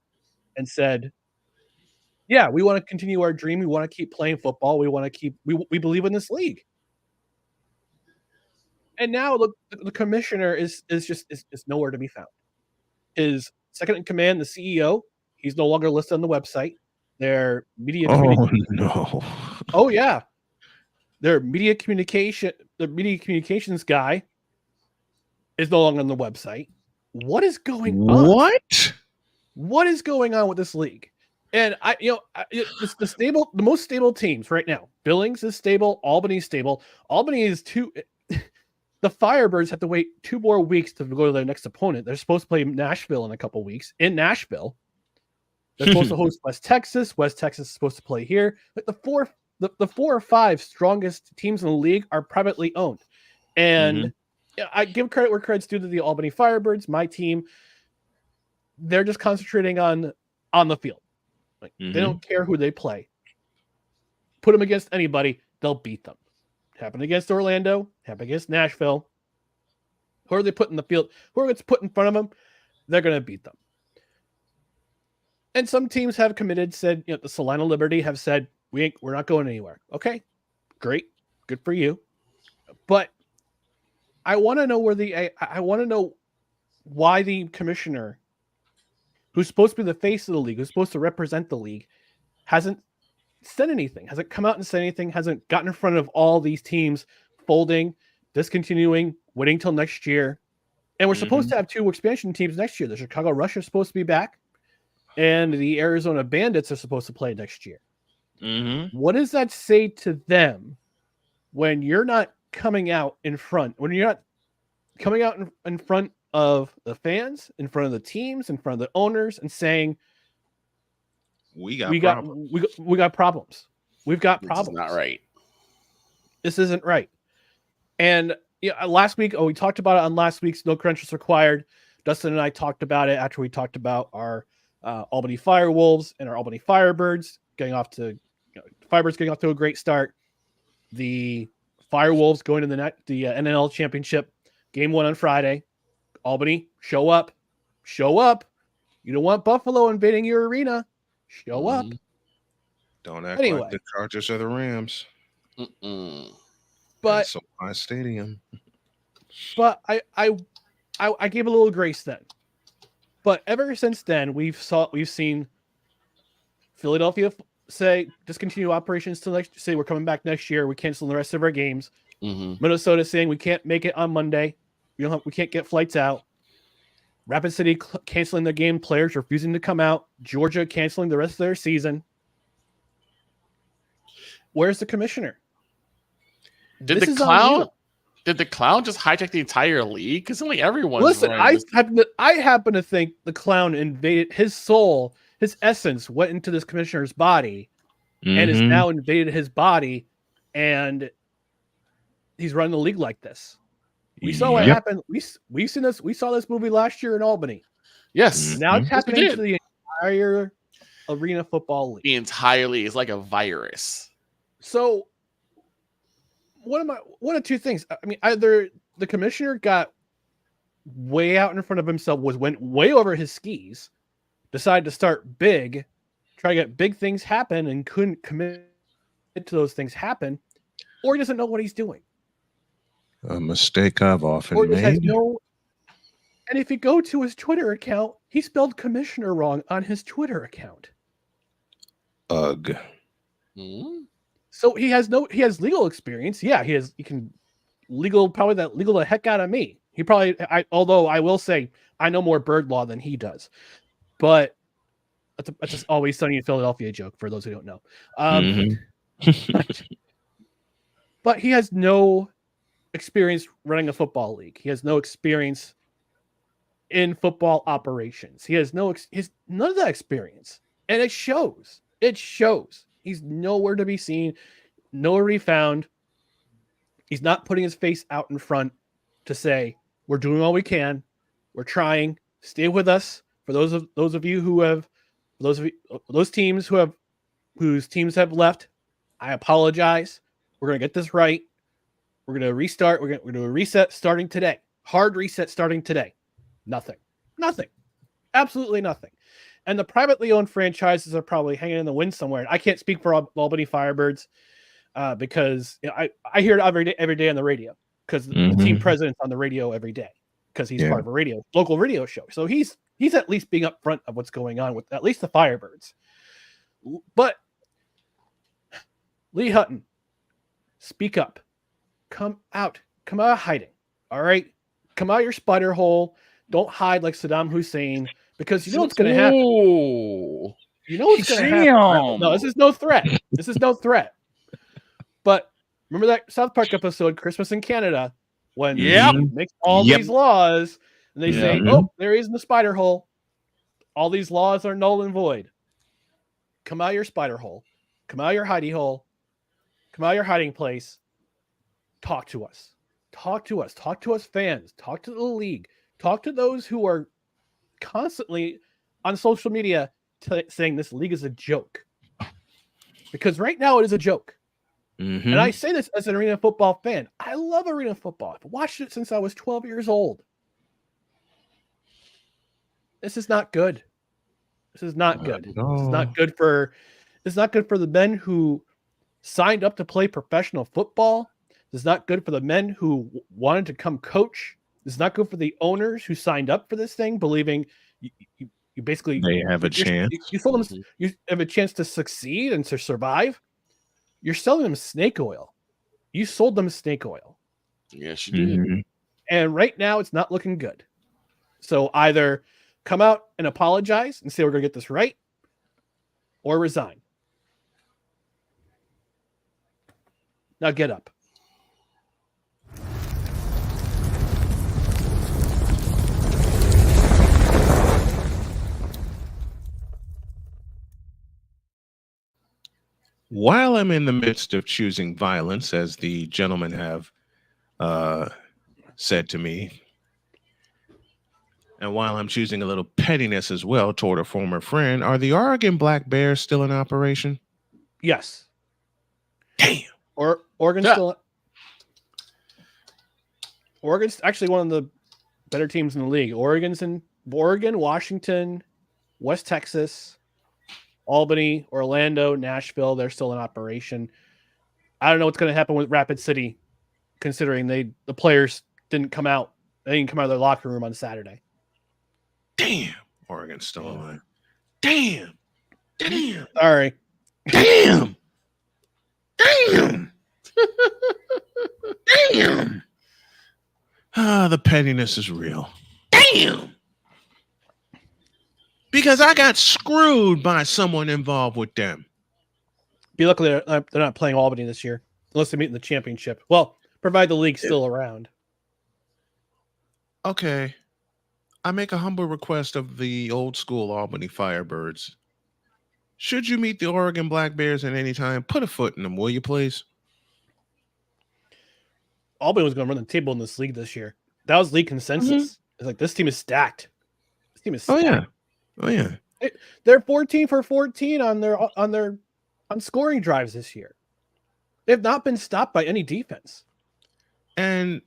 and said, "Yeah, we want to continue our dream. We want to keep playing football. We believe in this league." And now the commissioner is nowhere to be found. His second in command, the CEO, he's no longer listed on the website. Their media Oh yeah. Their media communications guy is no longer on the website. What is going on? What is going on with this league? And the most stable teams right now. Billings is stable. Albany's stable. Albany is the Firebirds have to wait 2 more weeks to go to their next opponent. They're supposed to play Nashville in a couple weeks. In Nashville, they're supposed to host West Texas. West Texas is supposed to play here. Like the 4 or 5 strongest teams in the league are privately owned, and I give credit where credit's due to the Albany Firebirds. My team, they're just concentrating on the field. Like they don't care who they play. Put them against anybody, they'll beat them. Happened against Orlando, happened against Nashville. Who are they put in the field? Whoever gets put in front of them, they're going to beat them. And some teams have committed, said, the Salina Liberty have said, we're not going anywhere. Okay, great, good for you. But I want to know I want to know why the commissioner, who's supposed to be the face of the league, who's supposed to represent the league, hasn't said anything, hasn't come out and said anything, hasn't gotten in front of all these teams folding, discontinuing, waiting till next year. And we're supposed to have 2 expansion teams next year. The Chicago Rush are supposed to be back, and the Arizona Bandits are supposed to play next year. What does that say to them when you're not coming out in front, when you're not coming out in front of the fans, in front of the teams, in front of the owners, and saying, we got problems. We've got problems. This is not right. This isn't right. And last week, we talked about it on last week's No Credentials Required. Dustin and I talked about it after we talked about our Albany Firewolves and our Albany Firebirds getting off to a great start. The Firewolves going to the NNL Championship, game 1 on Friday. Albany, show up. You don't want Buffalo invading your arena. Show up. Don't act like the Chargers or the Rams. But so my stadium. But I gave a little grace then. But ever since then, we've seen Philadelphia say discontinue operations till next. Say we're coming back next year. We cancel the rest of our games. Minnesota saying we can't make it on Monday. We can't get flights out. Rapid City canceling their game. Players refusing to come out. Georgia canceling the rest of their season. Where's the commissioner? Did the Did the clown just hijack the entire league? Because only everyone's Listen, running this- I happen to think the clown invaded his soul, his essence went into this commissioner's body, and has now invaded his body, and he's running the league like this. We saw what happened. We seen this. We saw this movie last year in Albany. Yes. Now it's happening to the entire arena football league. The entire league is like a virus. So one of two things. I mean, either the commissioner got way out in front of himself, went way over his skis, decided to start big, try to get big things happen, and couldn't commit to those things happen, or he doesn't know what he's doing. A mistake I've often Or just has made. no. And if you go to his Twitter account, he spelled commissioner wrong on his Twitter account. Ugh. So he has legal experience. Yeah, he can legal the heck out of me. He probably, although I will say I know more bird law than he does, but that's just Always Sunny in Philadelphia joke for those who don't know. But he has no experience running a football league. He has no experience in football operations. He has none of that experience, and it shows. It shows. He's nowhere to be seen, nowhere to be found. He's not putting his face out in front to say, we're doing all we can. We're trying. Stay with us. For those of you who have, those teams whose teams have left, I apologize. We're going to get this right. We're going to restart. We're going to do a reset starting today. Hard reset starting today. Nothing. Absolutely nothing. And the privately owned franchises are probably hanging in the wind somewhere. I can't speak for Albany Firebirds because I hear it every day on the radio because the team president's on the radio every day because he's part of a local radio show. So he's at least being upfront of what's going on with at least the Firebirds. But Lee Hutton, speak up. Come out of hiding. All right? Come out of your spider hole. Don't hide like Saddam Hussein. Because you know what's going to happen. You know what's going to happen. No, this is no threat. But remember that South Park episode, Christmas in Canada, when they make all these laws, and they say, oh, there he is in the spider hole. All these laws are null and void. Come out of your spider hole. Come out of your hidey hole. Come out of your hiding place. Talk to us. Talk to us. Talk to us fans. Talk to the league. Talk to those who are constantly on social media saying this league is a joke, because right now it is a joke. And I say this as an arena football fan. I love arena football. I've watched it since I was 12 years old. This is not good. This is not good. This is not good for the men who signed up to play professional football. This is not good for the men who wanted to come coach. It's not good for the owners who signed up for this thing, believing you basically they have a chance. You told them you have a chance to succeed and to survive. You're selling them snake oil. You sold them snake oil. Yes, you did. And right now, it's not looking good. So either come out and apologize and say we're going to get this right, or resign. Now get up. While I'm in the midst of choosing violence, as the gentlemen have said to me, and while I'm choosing a little pettiness as well toward a former friend, are the Oregon Black Bears still in operation? Yes. Damn. Oregon's actually one of the better teams in the league. Oregon, Washington, West Texas, Albany, Orlando, Nashville, they're still in operation. I don't know what's going to happen with Rapid City, considering the players didn't come out. They didn't come out of their locker room on Saturday. Damn. Oregon's still alive. Damn. Sorry. Damn. The pettiness is real. Damn. Because I got screwed by someone involved with them. Be lucky they're not playing Albany this year, unless they meet in the championship. Well, Provide the league's still around. Okay. I make a humble request of the old school Albany Firebirds. Should you meet the Oregon Black Bears at any time, put a foot in them, will you please? Albany was going to run the table in this league this year. That was league consensus. It's like, this team is stacked. This team is stacked. Oh yeah. They're 14 for 14 on scoring drives this year. They've not been stopped by any defense. And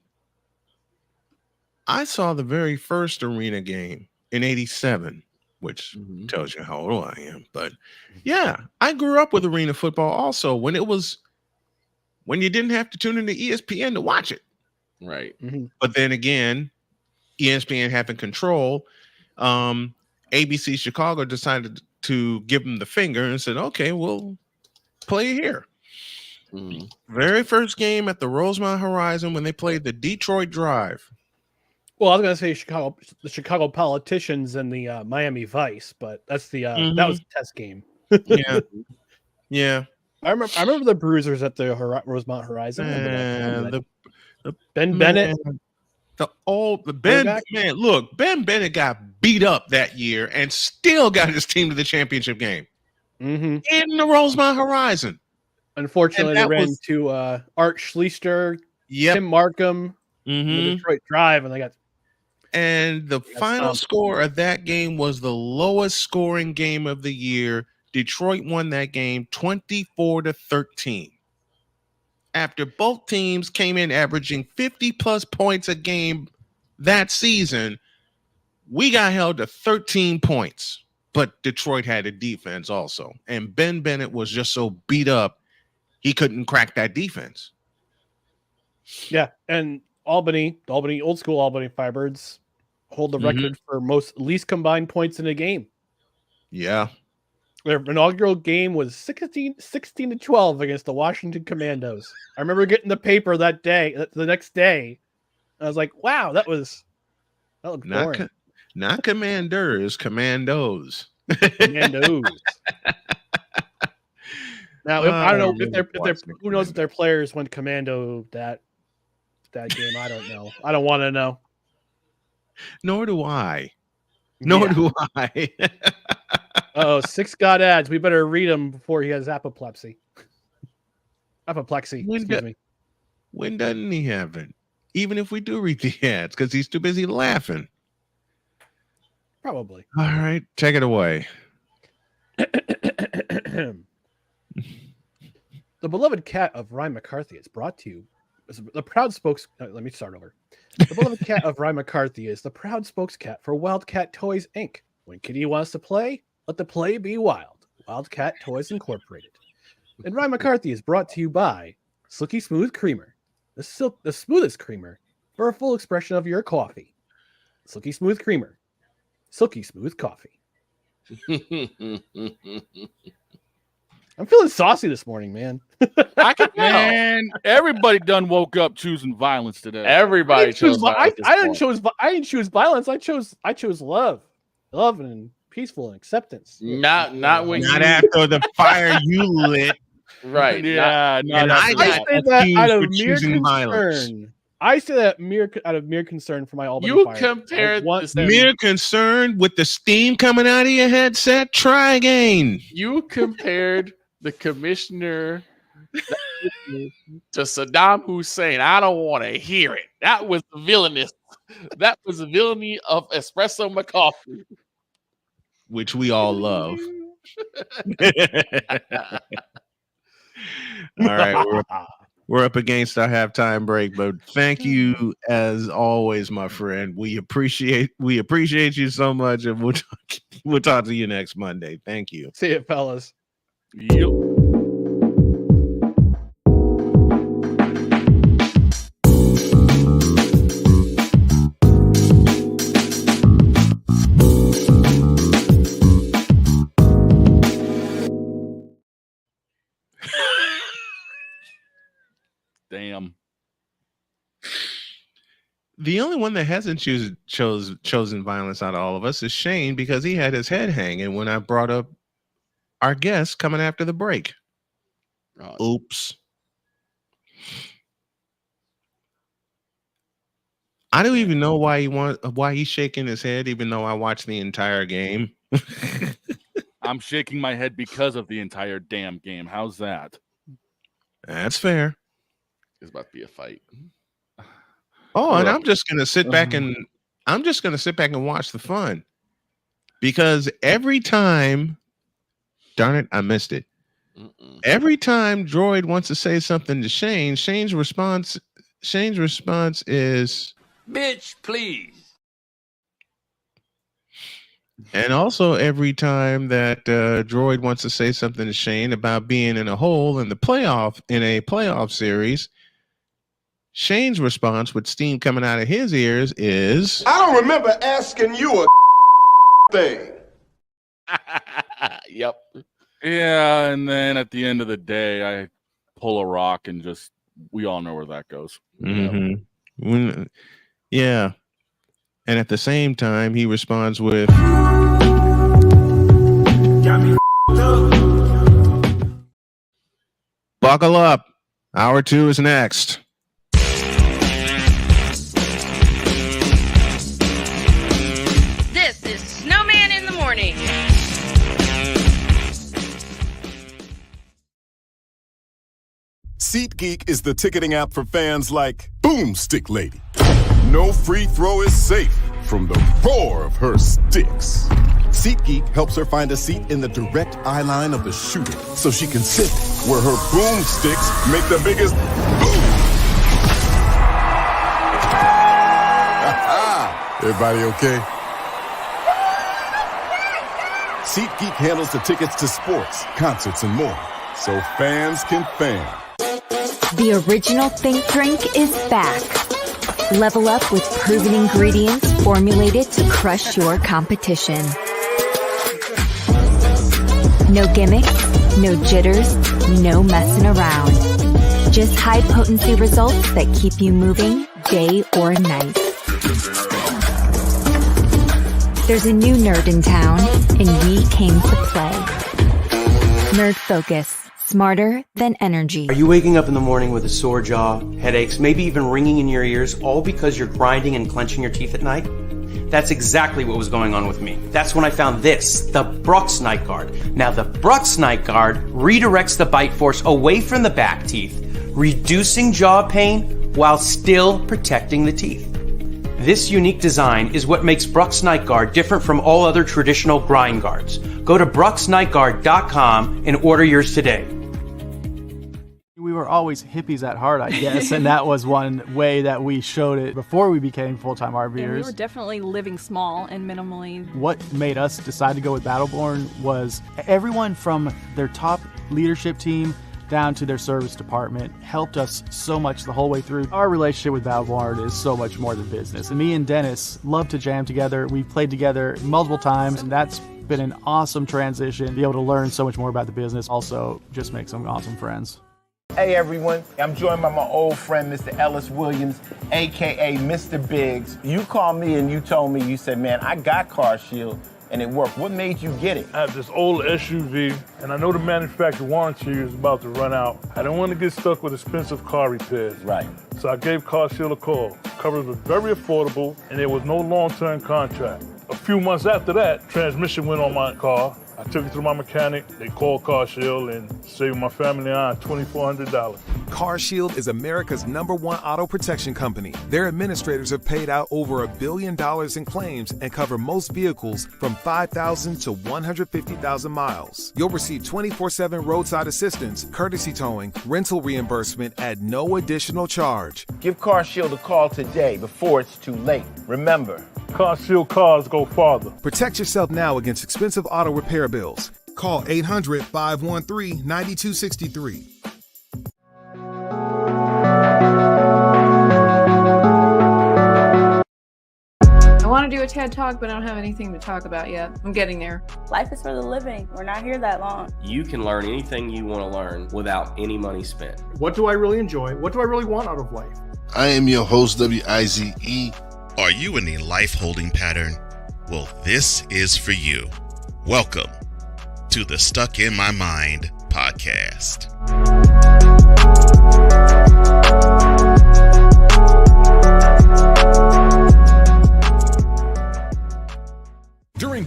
I saw the very first arena game in '87, which tells you how old I am. But yeah, I grew up with arena football also when you didn't have to tune into ESPN to watch it. Right. But then again, ESPN having control, ABC Chicago decided to give them the finger and said, okay, we'll play here. Very first game at the Rosemont Horizon when they played the Detroit Drive. Well, I was going to say the Chicago Politicians and the Miami Vice, but that's that was the test game. Yeah. I remember the Bruisers at the Rosemont Horizon. And Ben Bennett. Ben Bennett got beat up that year and still got his team to the championship game in the Rosemont Horizon. Unfortunately, they ran into Art Schleister, Tim Markham, the Detroit Drive, and they got. And the final score of that game was the lowest scoring game of the year. Detroit won that game 24-13. After both teams came in averaging 50+ points a game that season, we got held to 13 points. But Detroit had a defense also. And Ben Bennett was just so beat up, he couldn't crack that defense. Yeah, and old school Albany Firebirds hold the record for least combined points in a game. Yeah. Their inaugural game was 16-12 against the Washington Commandos. I remember getting the paper that day, the next day. I was like, wow, that looked boring. Not Commanders, Commandos. Commandos. Now, I don't know who knows if their players went commando that game. I don't know. I don't want to know. Nor do I. Do I. Oh, 6 God ads. We better read him before he has apoplexy. Excuse me. When doesn't he have it? Even if we do read the ads, because he's too busy laughing. Probably. All right, take it away. The beloved cat of Ryan McCarthy is brought to you as the proud let me start over. The beloved cat of Ryan McCarthy is the proud spokescat for Wildcat Toys Inc. When Kitty wants to play, let the play be wild. Wildcat Toys Incorporated. And Ryan McCarthy is brought to you by Silky Smooth Creamer, the smoothest creamer for a full expression of your coffee. Silky Smooth Creamer, Silky Smooth Coffee. I'm feeling saucy this morning, man. I can tell. Man, everybody done woke up choosing violence today. Everybody chose violence. I didn't choose violence. I chose love and peaceful and acceptance. Not after the fire you lit. Right. Yeah. I say that out of mere concern. I say that out of mere concern for my Albany You Fire. compared mere concern with the steam coming out of your headset. Try again. You compared the commissioner to Saddam Hussein. I don't want to hear it. That was villainous. That was the villainy of Espresso McCoffee, which we all love. All right, we're up against our halftime break, but thank you as always, my friend. We appreciate you so much, and we'll talk to you next Monday. Thank you. See you, fellas. Yep. Damn. The only one that hasn't chosen violence out of all of us is Shane, because he had his head hanging when I brought up our guest coming after the break. Oops. I don't even know why he's shaking his head, even though I watched the entire game. I'm shaking my head because of the entire damn game. How's that? That's fair. It's about to be a fight. Oh, and I'm just gonna sit back and watch the fun. Because every time, darn it, I missed it. Every time Droid wants to say something to Shane, Shane's response is, "Bitch, please." And also every time that Droid wants to say something to Shane about being in a hole in a playoff series, Shane's response with steam coming out of his ears is, I don't remember asking you a thing. Yep. Yeah, and then at the end of the day, I pull a rock and we all know where that goes. Mm-hmm. Yeah. And at the same time, he responds with, buckle up. Hour 2 is next. This is Snowman in the morning. SeatGeek is the ticketing app for fans like Boomstick Lady. No free throw is safe from the roar of her sticks. SeatGeek helps her find a seat in the direct eye line of the shooter so she can sit where her boomsticks make the biggest boom. Everybody okay? SeatGeek handles the tickets to sports, concerts, and more, so fans can fan. The original Think Drink is back. Level up with proven ingredients formulated to crush your competition. No gimmicks, no jitters, no messing around. Just high potency results that keep you moving day or night. There's a new nerd in town, and we came to play. Nerd Focus. Smarter than energy. Are you waking up in the morning with a sore jaw, headaches, maybe even ringing in your ears, all because you're grinding and clenching your teeth at night? That's exactly what was going on with me. That's when I found this, the Brux Night Guard. Now, the Brux Night Guard redirects the bite force away from the back teeth, reducing jaw pain while still protecting the teeth. This unique design is what makes Brux Night Guard different from all other traditional grind guards. Go to BruxNightGuard.com and order yours today. We were always hippies at heart, I guess, and that was one way that we showed it before we became full-time RVers. Yeah, we were definitely living small and minimally. What made us decide to go with Battleborn was everyone from their top leadership team down to their service department helped us so much the whole way through. Our relationship with Battleborn is so much more than business. And me and Dennis love to jam together. We've played together multiple times, and that's been an awesome transition. Be able to learn so much more about the business. Also, just make some awesome friends. Hey everyone, I'm joined by my old friend, Mr. Ellis Williams, AKA Mr. Biggs. You called me and you told me, you said, man, I got Car Shield and it worked. What made you get it? I have this old SUV and I know the manufacturer warranty is about to run out. I don't want to get stuck with expensive car repairs. Right. So I gave Car Shield a call. Coverage was very affordable and there was no long-term contract. A few months after that, transmission went on my car. I took it to my mechanic, they called Car Shield and saved my family on $2,400. Car Shield is America's #1 auto protection company. Their administrators have paid out over $1 billion in claims and cover most vehicles from 5,000 to 150,000 miles. You'll receive 24/7 roadside assistance, courtesy towing, rental reimbursement at no additional charge. Give Car Shield a call today before it's too late. Remember, Car Shield cars go farther. Protect yourself now against expensive auto repair bills. Call 800-513-9263. I want to do a TED Talk, but I don't have anything to talk about yet. I'm getting there. Life is for the living. We're not here that long. You can learn anything you want to learn without any money spent. What do I really enjoy? What do I really want out of life? I am your host, WIZE. Are you in a life holding pattern? Well, this is for you. Welcome to the Stuck in My Mind podcast.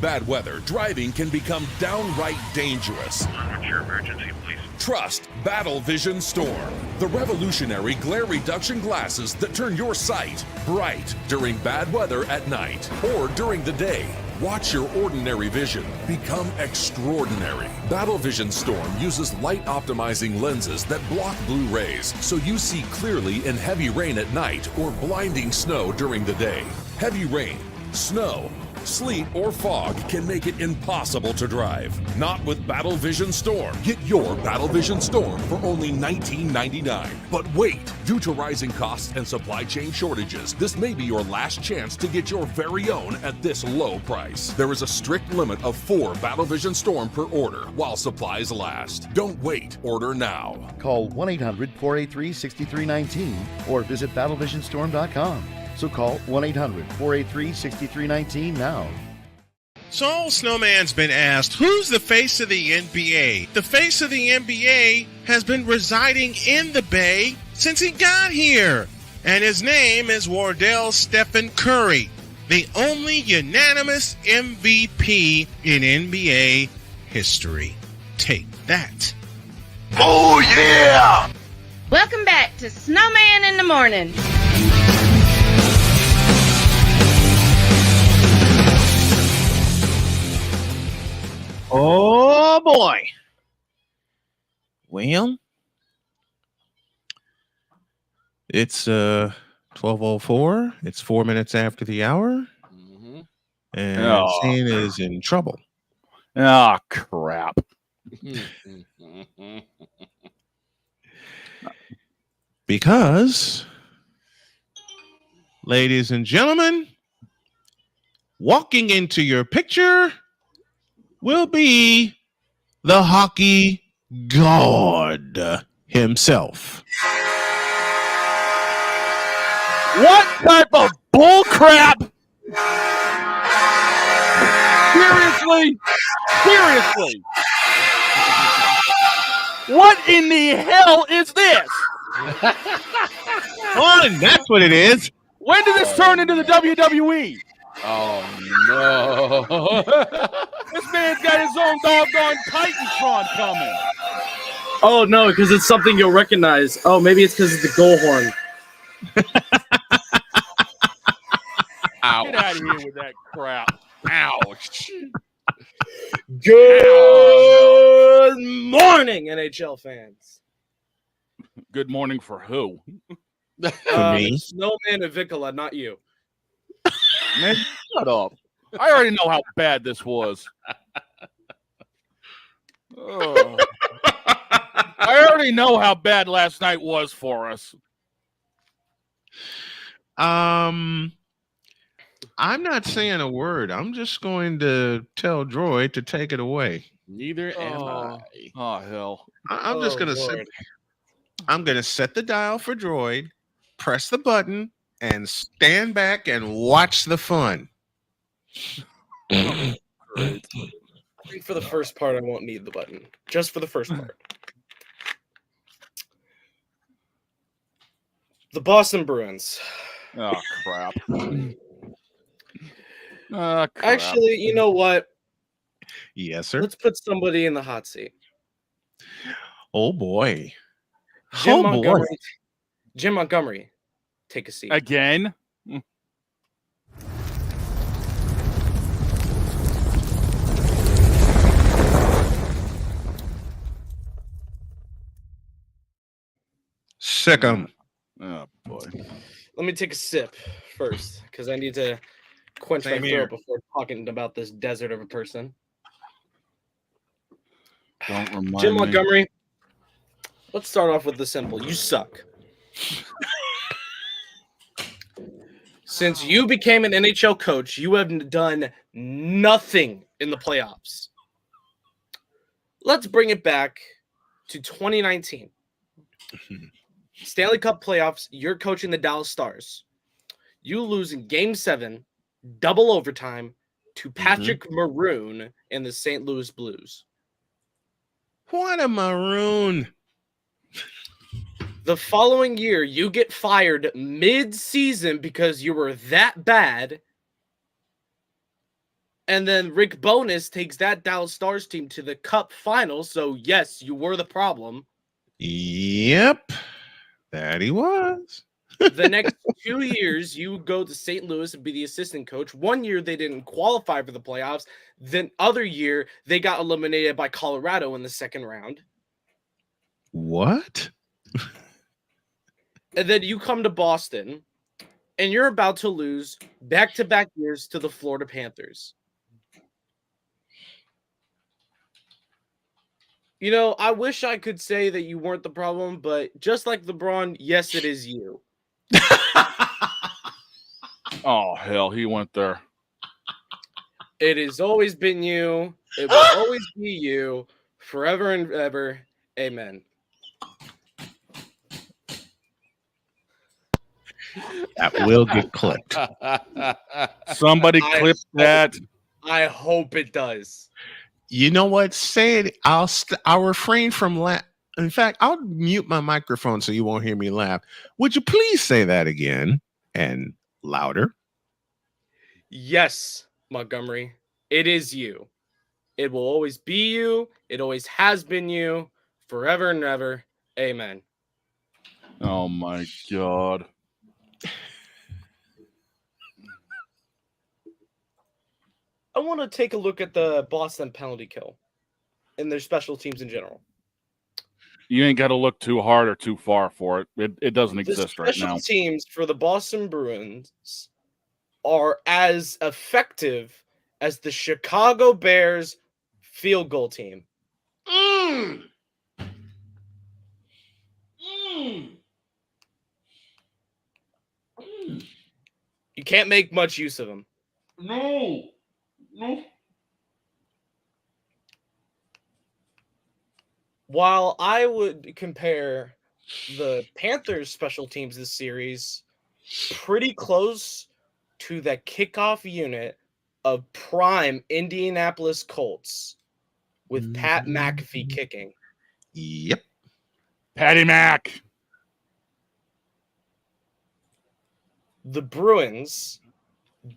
bad weather, driving can become downright dangerous. What's your emergency, please? Trust Battle Vision Storm, the revolutionary glare reduction glasses that turn your sight bright during bad weather at night or during the day. Watch your ordinary vision become extraordinary. Battle Vision Storm uses light optimizing lenses that block blue rays so you see clearly in heavy rain at night or blinding snow during the day. Heavy rain, snow, sleet, or fog can make it impossible to drive. Not with Battle Vision Storm. Get your Battle Vision Storm for only $19.99. But wait, due to rising costs and supply chain shortages, this may be your last chance to get your very own at this low price. There is a strict limit of 4 Battle Vision Storm per order while supplies last. Don't wait, order now. Call 1-800-483-6319 or visit battlevisionstorm.com. So call 1-800-483-6319 now. So Snowman's been asked, who's the face of the NBA? The face of the NBA has been residing in the Bay since he got here. And his name is Wardell Stephen Curry, the only unanimous MVP in NBA history. Take that. Oh, yeah! Welcome back to Snowman in the Morning. Oh, boy. Well, it's 12:04. It's 4 minutes after the hour. And Shane is in trouble. Oh, crap. Because, ladies and gentlemen, walking into your picture will be the hockey god himself. What type of bull crap? Seriously? Seriously? What in the hell is this? Fun, that's what it is. When did this turn into the WWE? Oh, no. This man's got his own doggone Titantron coming. Oh, no, because it's something you'll recognize. Oh, maybe it's because it's the goal horn. Ouch. Get out of here with that crap. Ouch. Good morning, NHL fans. Good morning for who? For me? Snowman and Vicola, not you. Man, shut up. I already know how bad this was. Oh. I already know how bad last night was for us. I'm not saying a word. I'm just going to tell Droid to take it away. Neither am I. Oh, hell. I'm just going to I'm going to set the dial for Droid, press the button, and stand back and watch the fun. I think for the first part, I won't need the button. Just for the first part. The Boston Bruins. Oh, crap. Actually, you know what? Yes, sir. Let's put somebody in the hot seat. Oh, boy. Jim Montgomery, take a seat. Again? Sick 'em. Oh, boy. Let me take a sip first, because I need to quench my throat before talking about this desert of a person. Don't remind Jim me. Montgomery, let's start off with the simple. You suck. Since you became an NHL coach, you have done nothing in the playoffs. Let's bring it back to 2019. Stanley Cup playoffs, you're coaching the Dallas Stars. You lose in Game 7, double overtime, to Patrick Maroon and the St. Louis Blues. What a maroon. The following year, you get fired mid-season because you were that bad. And then Rick Bowness takes that Dallas Stars team to the Cup final. So, yes, you were the problem. Yep. That he was. The next 2 years, you go to St. Louis and be the assistant coach. 1 year, they didn't qualify for the playoffs. Then other year, they got eliminated by Colorado in the second round. What? And then you come to Boston, and you're about to lose back-to-back years to the Florida Panthers. You know, I wish I could say that you weren't the problem, but just like LeBron, yes, it is you. Oh, hell, he went there. It has always been you. It will always be you forever and ever. Amen. That will get clipped. Somebody clip that. I hope it does. You know what? Say it. I'll refrain from in fact, I'll mute my microphone so you won't hear me laugh. Would you please say that again and louder? Yes, Montgomery. It is you. It will always be you. It always has been you. Forever and ever. Amen. Oh, my God. I want to take a look at the Boston penalty kill and their special teams in general. You ain't got to look too hard or too far for it. It doesn't exist right now. The special teams for the Boston Bruins are as effective as the Chicago Bears field goal team. You can't make much use of them. No. While I would compare the Panthers special teams this series pretty close to the kickoff unit of prime Indianapolis Colts with Pat McAfee kicking. Yep. Patty Mac. The Bruins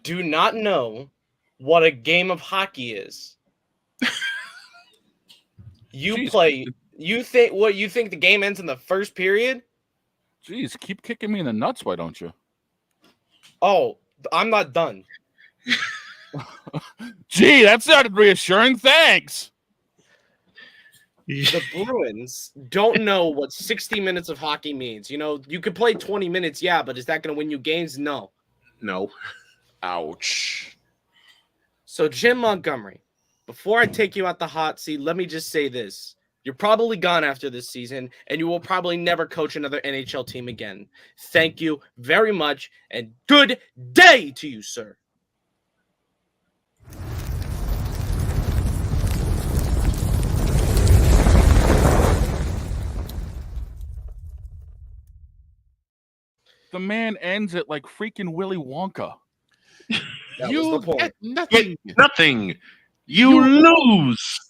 do not know what a game of hockey is. You think the game ends in the first period? Jeez, keep kicking me in the nuts, why don't you? Oh, I'm not done. Gee, that sounded reassuring. Thanks. The Bruins don't know what 60 minutes of hockey means. You know, you could play 20 minutes, yeah, but is that going to win you games? No. No. Ouch. So, Jim Montgomery, before I take you out the hot seat, let me just say this. You're probably gone after this season, and you will probably never coach another NHL team again. Thank you very much, and good day to you, sir. The man ends it like freaking Willy Wonka. You get nothing. Nothing. You lose.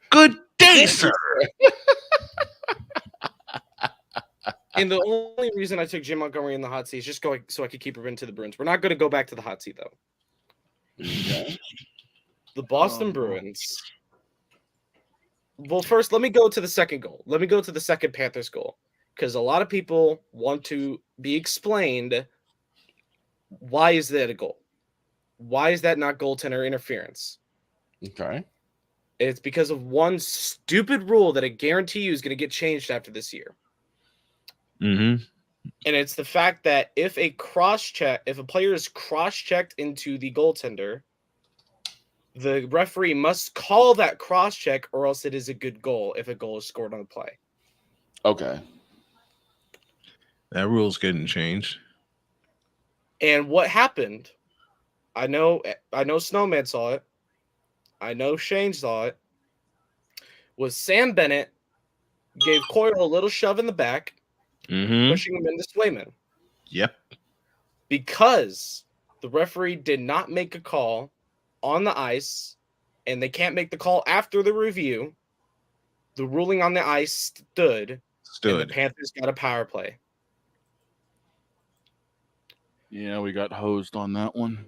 Good day, sir. And the only reason I took Jim Montgomery in the hot seat is just so I could keep her into the Bruins. We're not going to go back to the hot seat, though. Okay. The Boston Bruins. Well, first, let me go to the second goal. Let me go to the second Panthers goal. Because a lot of people want to be explained, why is that a goal? Why is that not goaltender interference? Okay. It's because of one stupid rule that I guarantee you is going to get changed after this year. Mm-hmm. And it's the fact that if a player is cross-checked into the goaltender, the referee must call that cross-check or else it is a good goal if a goal is scored on the play. Okay. That rule's getting changed. And what happened, I know Snowman saw it. I know Shane saw it. Was Sam Bennett gave Coyle a little shove in the back, pushing him into Swayman. Yep. Because the referee did not make a call on the ice, and they can't make the call after the review, the ruling on the ice stood. And the Panthers got a power play. Yeah, we got hosed on that one.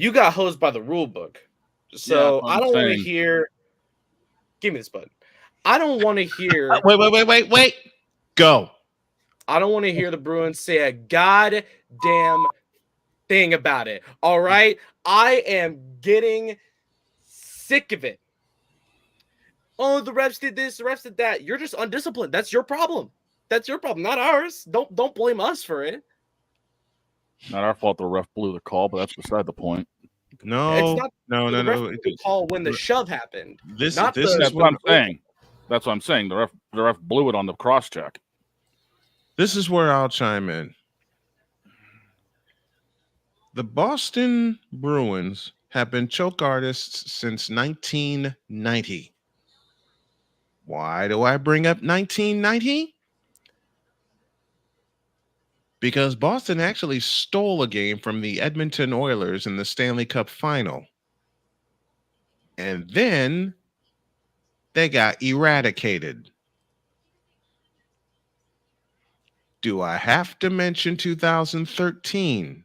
You got hosed by the rule book. So Yeah, I don't want to saying. hear. Give me this button. I don't want to hear. Wait. Go. I don't want to hear the Bruins say a goddamn thing about it. All right? I am getting sick of it. Oh, the refs did this, the refs did that. You're just undisciplined. That's your problem. That's your problem, not ours. Don't blame us for it. Not our fault the ref blew the call, but that's beside the point. No, It's not no. the ref blew the call when the shove happened. This not is That's what what I'm saying. That's what I'm saying. The ref blew it on the cross check. This is where I'll chime in. The Boston Bruins have been choke artists since 1990. Why do I bring up 1990? Because Boston actually stole a game from the Edmonton Oilers in the Stanley Cup final. And then they got eradicated. Do I have to mention 2013?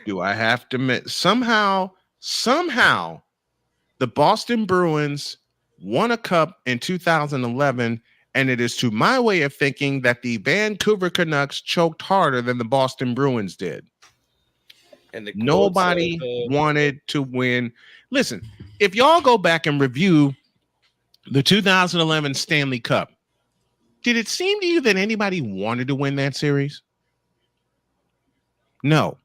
Do I have to somehow the Boston Bruins won a cup in 2011, and it is to my way of thinking that the Vancouver Canucks choked harder than the Boston Bruins did. And nobody wanted to win. Listen, if y'all go back and review the 2011 Stanley Cup, did it seem to you that anybody wanted to win that series? No.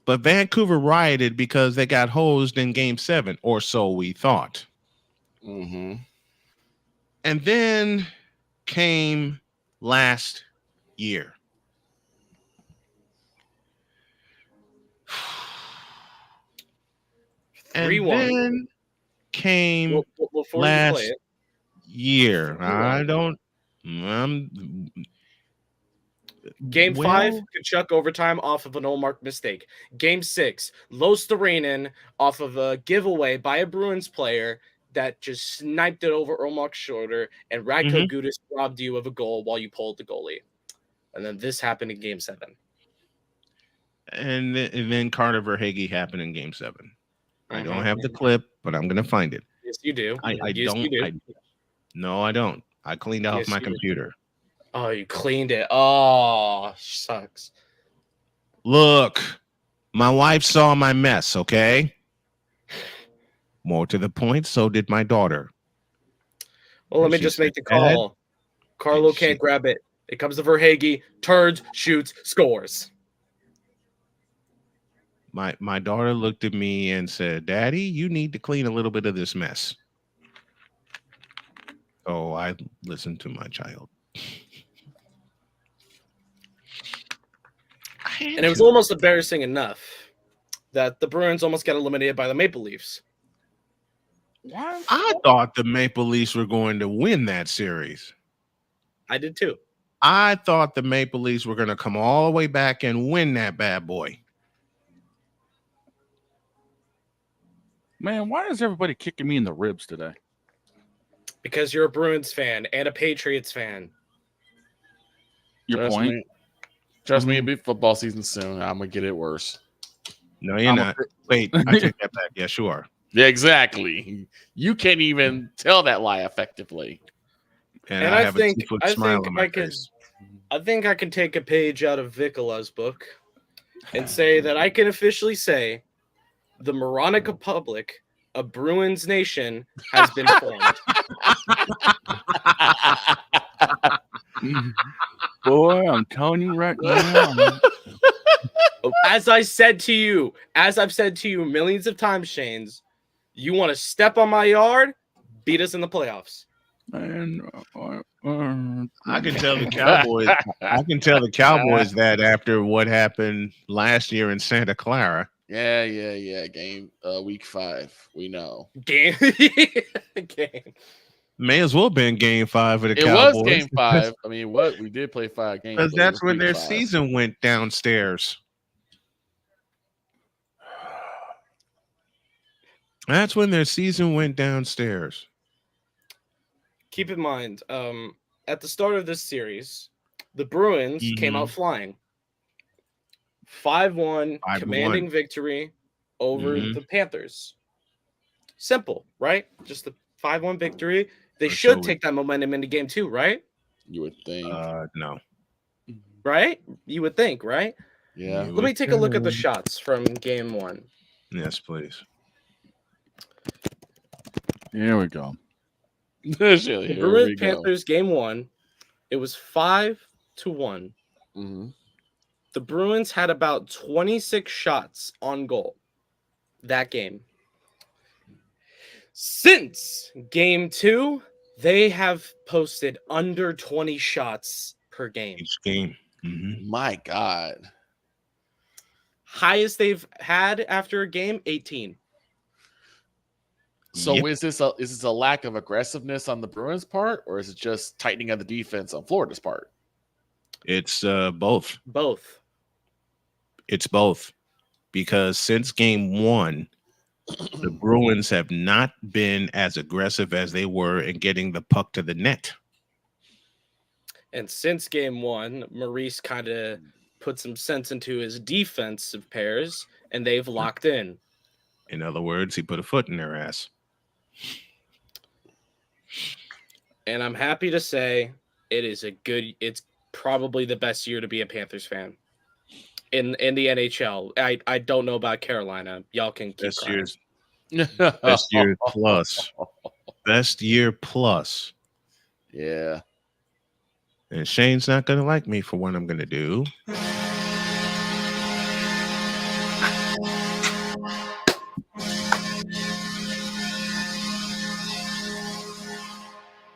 But Vancouver rioted because they got hosed in Game 7, or so we thought. Mm-hmm. And then came last year. And 3-1. then came last year. I don't. Game 5, Kachuk overtime off of an Olmark mistake. Game 6, Losterinen off of a giveaway by a Bruins player that just sniped it over Olmark's shoulder, and Radko Gudas robbed you of a goal while you pulled the goalie. And then this happened in Game 7. And then Carter Verhaeghe happened in Game 7. I don't have the clip, but I'm going to find it. Yes, you do. I yes, don't. You do. No, I don't. I cleaned off Yes, my you do. computer. Oh, you cleaned it. Oh, sucks. Look, my wife saw my mess, okay? More to the point, so did my daughter. Well, let me She just make said, the call. Carlo can't grab it. It comes to Verhaeghe, turns, shoots, scores. My daughter looked at me and said, "Daddy, you need to clean a little bit of this mess." So I listened to my child. And it was almost embarrassing enough that the Bruins almost got eliminated by the Maple Leafs. I thought the Maple Leafs were going to win that series. I did too. I thought the Maple Leafs were going to come all the way back and win that bad boy. Man, why is everybody kicking me in the ribs today? Because you're a Bruins fan and a Patriots fan. Your point? Trust me, it'll be football season soon. I'm going to get it worse. No, you're not. Wait, I take that back. Yes, you are. Yeah, exactly. You can't even tell that lie effectively. And I have think a 2-foot smile on my face. I think I can take a page out of Vicola's book and say that I can officially say the Moronic Republic, a Bruins nation, has been formed. Boy, I'm telling you right now. As I've said to you millions of times, Shanes, you want to step on my yard, beat us in the playoffs. And I can tell the Cowboys. I can tell the Cowboys that after what happened last year in Santa Clara. Yeah. Game week 5. We know. Game. May as well have been Game 5 for the It Cowboys. was Game 5. I mean, what we did play 5 games. Because but it that's was when week their 5. season went downstairs. That's when their season went downstairs. Keep in mind, at the start of this series, The Bruins came out flying. 5-1, 5-1. commanding victory over the Panthers. Simple, right? Just the 5-1 victory. They should take that momentum into game 2, right? You would think. No. Right? You would think, right? Yeah. Let me take a look at the shots from game 1. Yes, please. Here we go. The Bruins Panthers game 1. It was 5-1. The Bruins had about 26 shots on goal that game. Since game 2, they have posted under 20 shots per game. Each game. My God. Highest they've had after a game, 18. So is this a lack of aggressiveness on the Bruins' part, or is it just tightening of the defense on Florida's part? It's both. Both. It's both. Because since game 1, the Bruins have not been as aggressive as they were in getting the puck to the net. And since game 1, Maurice kind of put some sense into his defensive pairs, and they've locked in. In other words, he put a foot in their ass. And I'm happy to say it's probably the best year to be a Panthers fan in the NHL. I don't know about Carolina. Y'all can keep Best crying. Best year plus. Best year plus. Yeah. And Shane's not going to like me for what I'm going to do.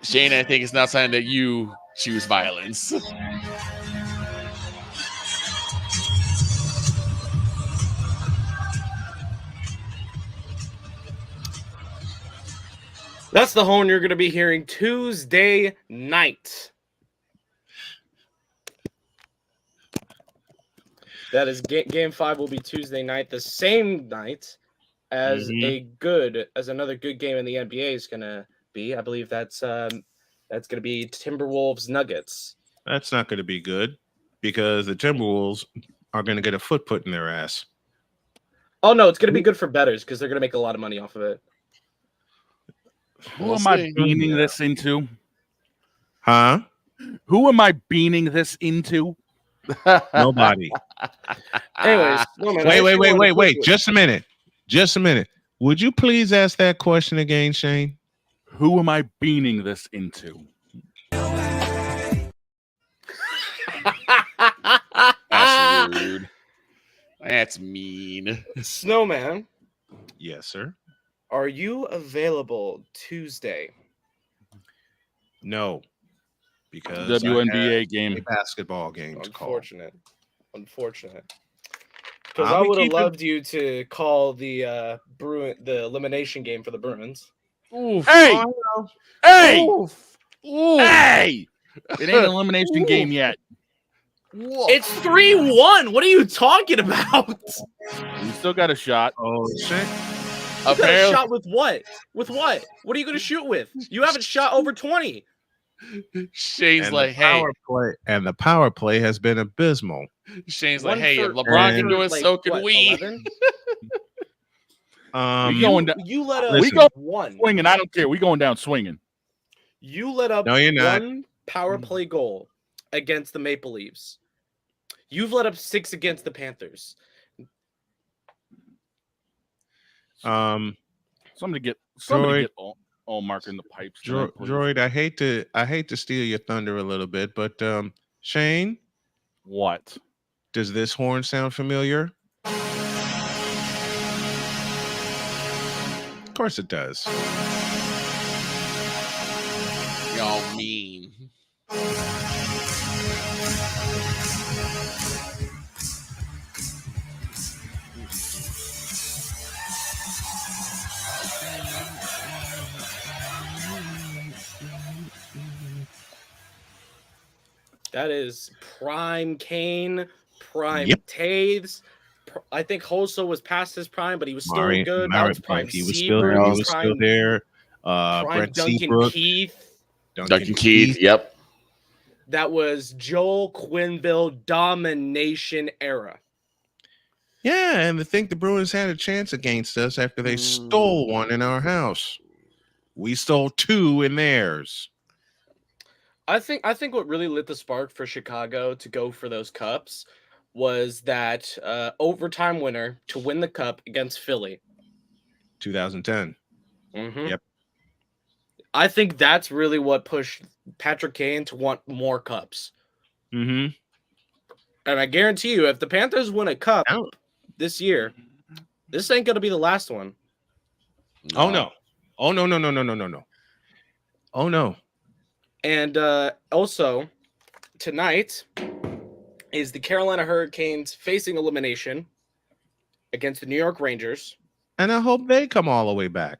Shane, I think it's now time that you choose violence. That's the horn you're going to be hearing Tuesday night. That is game 5 will be Tuesday night, the same night as another good game in the NBA is going to be. I believe that's going to be Timberwolves Nuggets. That's not going to be good because the Timberwolves are going to get a foot put in their ass. Oh no, it's going to be good for bettors because they're going to make a lot of money off of it. Who am I beaning this into? Huh? Who am I beaning this into? Nobody. Anyways, wait. Just a minute. Would you please ask that question again, Shane? Who am I beaning this into? That's rude. That's mean. Snowman. Yes, sir. Are you available Tuesday? No. Because WNBA game. A basketball game. Unfortunate. Because I would have loved you to call the elimination game for the Bruins. Oof. Hey! Hey! Oof. Hey! It ain't an elimination game yet. Whoa. It's 3-1. What are you talking about? You still got a shot. Oh, shit. You got a shot with what? With what? What are you going to shoot with? You haven't shot over 20. Shane's And like, hey. The power play has been abysmal. Shane's like, hey, if LeBron can do it, so can we. We going down. You let up one swinging. I don't care. We going down swinging. You let up one power play goal against the Maple Leafs. You've let up 6 against the Panthers. Somebody get all marking the pipes. Droid, I hate to steal your thunder a little bit, but Shane, what? Does this horn sound familiar? Of course it does. Y'all mean. That is prime Kane, prime Taves. I think Hoso was past his prime, but he was still good. That was prime he was still there. Prime Brent Duncan Seabrook, Keith. Duncan Keith, yep. That was Joel Quenneville domination era. Yeah, and to think the Bruins had a chance against us after they stole one in our house. We stole 2 in theirs. I think what really lit the spark for Chicago to go for those cups was that overtime winner to win the cup against Philly. 2010. Mm-hmm. Yep. I think that's really what pushed Patrick Kane to want more cups. Mm-hmm. And I guarantee you, if the Panthers win a cup this year, this ain't going to be the last one. Oh, no. Oh, no. Oh, no. And also, tonight is the Carolina Hurricanes facing elimination against the New York Rangers. And I hope they come all the way back.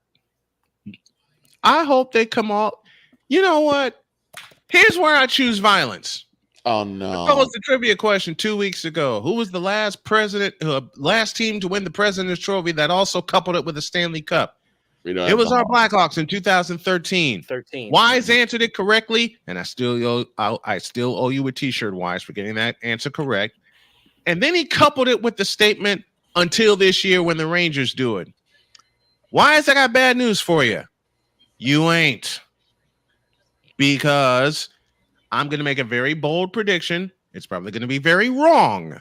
I hope they come all. You know what? Here's where I choose violence. Oh, no. I posed a trivia question 2 weeks ago. Who was the last last team to win the President's Trophy that also coupled it with a Stanley Cup? It was our Blackhawks in 2013. Wise answered it correctly, and I still owe you a T-shirt, Wise, for getting that answer correct. And then he coupled it with the statement, "Until this year when the Rangers do it." Wise, I got bad news for you. You ain't. Because I'm going to make a very bold prediction. It's probably going to be very wrong.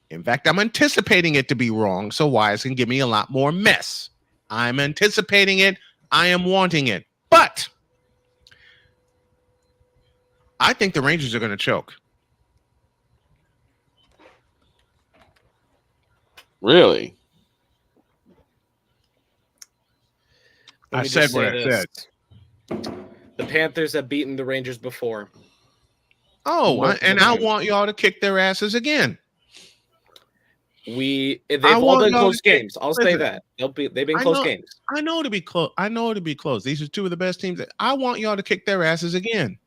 In fact, I'm anticipating it to be wrong, so Wise can give me a lot more mess. I'm anticipating it. I am wanting it. But I think the Rangers are going to choke. Really? Let I me said just what say I this. said. The Panthers have beaten the Rangers before. Oh, and I want y'all to kick their asses again. They've all been close games. I'll say that. They've been close games. I know to be close. I know to be close. These are 2 of the best teams. I want y'all to kick their asses again.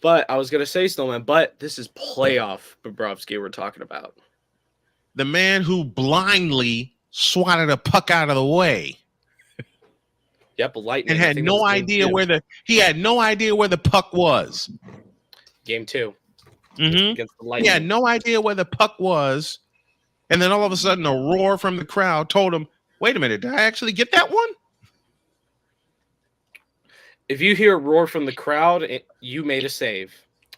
But I was going to say, Snowman, but this is playoff Bobrovsky we're talking about. The man who blindly swatted a puck out of the way. Yep, lightning. And had no idea where the puck was. Game 2. Mm-hmm. Against the Lightning. He had no idea where the puck was. And then all of a sudden a roar from the crowd told him, wait a minute, did I actually get that one? If you hear a roar from the crowd, you made a save.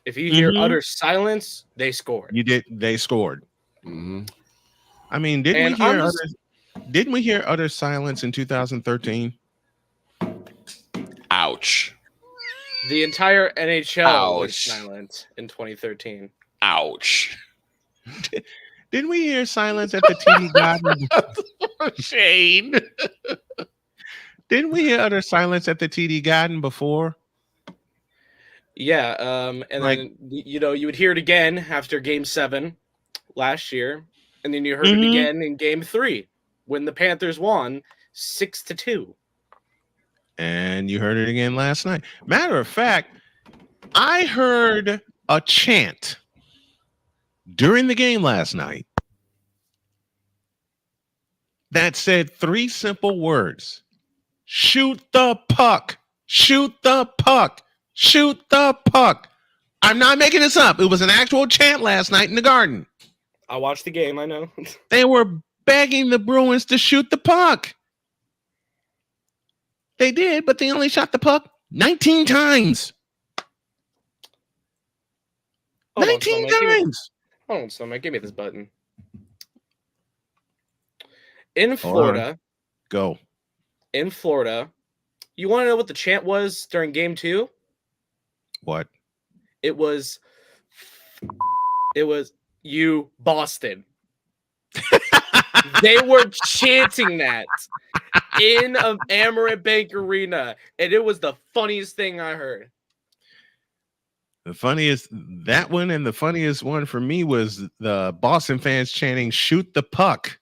If you hear utter silence, they scored. You did. They scored. Mm-hmm. I mean, didn't we hear utter silence in 2013? Ouch. The entire NHL was silent in 2013. Ouch. Didn't we hear silence at the TD Garden? Shane. Didn't we hear utter silence at the TD Garden before? Yeah, and then you would hear it again after Game 7 last year, and then you heard it again in Game 3 when the Panthers won 6-2. And you heard it again last night. Matter of fact, I heard a chant during the game last night that said 3 simple words: shoot the puck, shoot the puck, shoot the puck. I'm not making this up. It was an actual chant last night in the Garden. I watched the game, I know. They were begging the Bruins to shoot the puck. They did, but they only shot the puck 19 times. 19 times. Hold on, Snowman. Give me this button. In Florida. Go. In Florida. You want to know what the chant was during Game 2? What? It was you Boston. They were chanting that in Amerant Bank Arena, and it was the funniest thing I heard. The funniest that one, and the funniest one for me was the Boston fans chanting "Shoot the puck."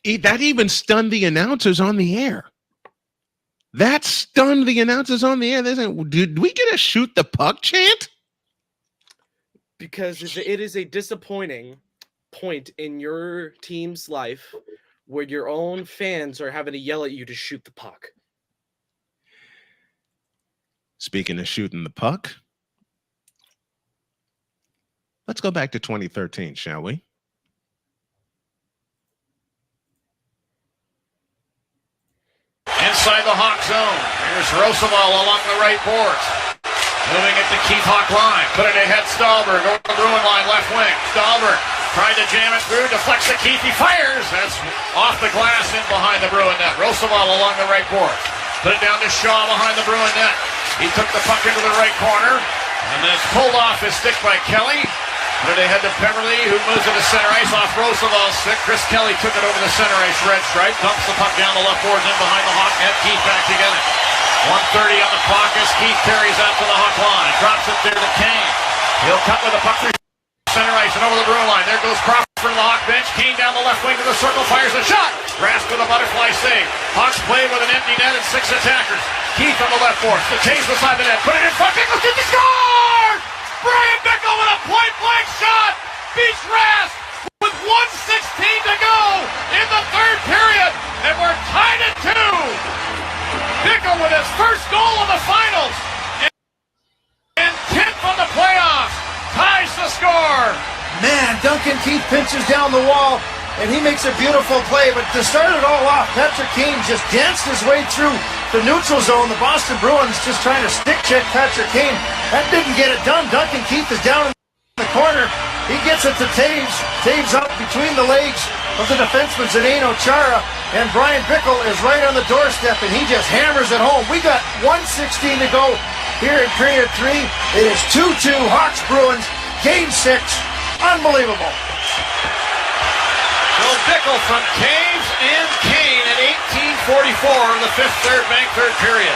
That even stunned the announcers on the air. That stunned the announcers on the air. They said, "Did we get a shoot the puck chant?" Because it is a disappointing point in your team's life where your own fans are having to yell at you to shoot the puck. Speaking of shooting the puck, let's go back to 2013, shall we? Inside the Hawk zone. Here's Roosevelt along the right boards. Moving it to Keith Hawk line. Put it ahead Stahlberg. Over the Bruin line, left wing. Stahlberg tried to jam it through. Deflects to Keith. He fires. That's off the glass in behind the Bruin net. Roosevelt along the right boards. Put it down to Shaw behind the Bruin net. He took the puck into the right corner. And then it's pulled off his stick by Kelly. Put it ahead to Peverly, who moves it to center ice off Roosevelt's stick. Chris Kelly took it over the center ice red stripe. Dumps the puck down the left boards in behind the Hawk net. Keith back to get it. 1:30 on the clock as Keith carries out to the Hawk line. Drops it there to Kane. He'll cut with the puck through center ice and over the Bruin line. There goes Crawford to the Hawk bench. Kane down the left wing to the circle. Fires a shot. Rask with a butterfly save. Hawks play with an empty net and 6 attackers. Keith on the left boards. The chase beside the net. Put it in front. Bickle to the score! Brian Bickle with a point-blank shot. Beats Rask with 1:16 to go in the third period. And we're tied at 2. Bickle with his first goal of the finals and 10th on the playoffs ties the score. Man, Duncan Keith pinches down the wall and he makes a beautiful play, but to start it all off, Patrick Kane just danced his way through the neutral zone. The Boston Bruins just trying to stick check Patrick Kane. That didn't get it done. Duncan Keith is down in the corner. He gets it to Taves. Taves up between the legs of the defenseman Zdeno Chara, and Brian Bickle is right on the doorstep, and he just hammers it home. We got 1:16 to go here in period 3. It is 2-2 Hawks Bruins, game 6. Unbelievable. So Bickle from Taves and Kane at 18:44 in the third bank third period.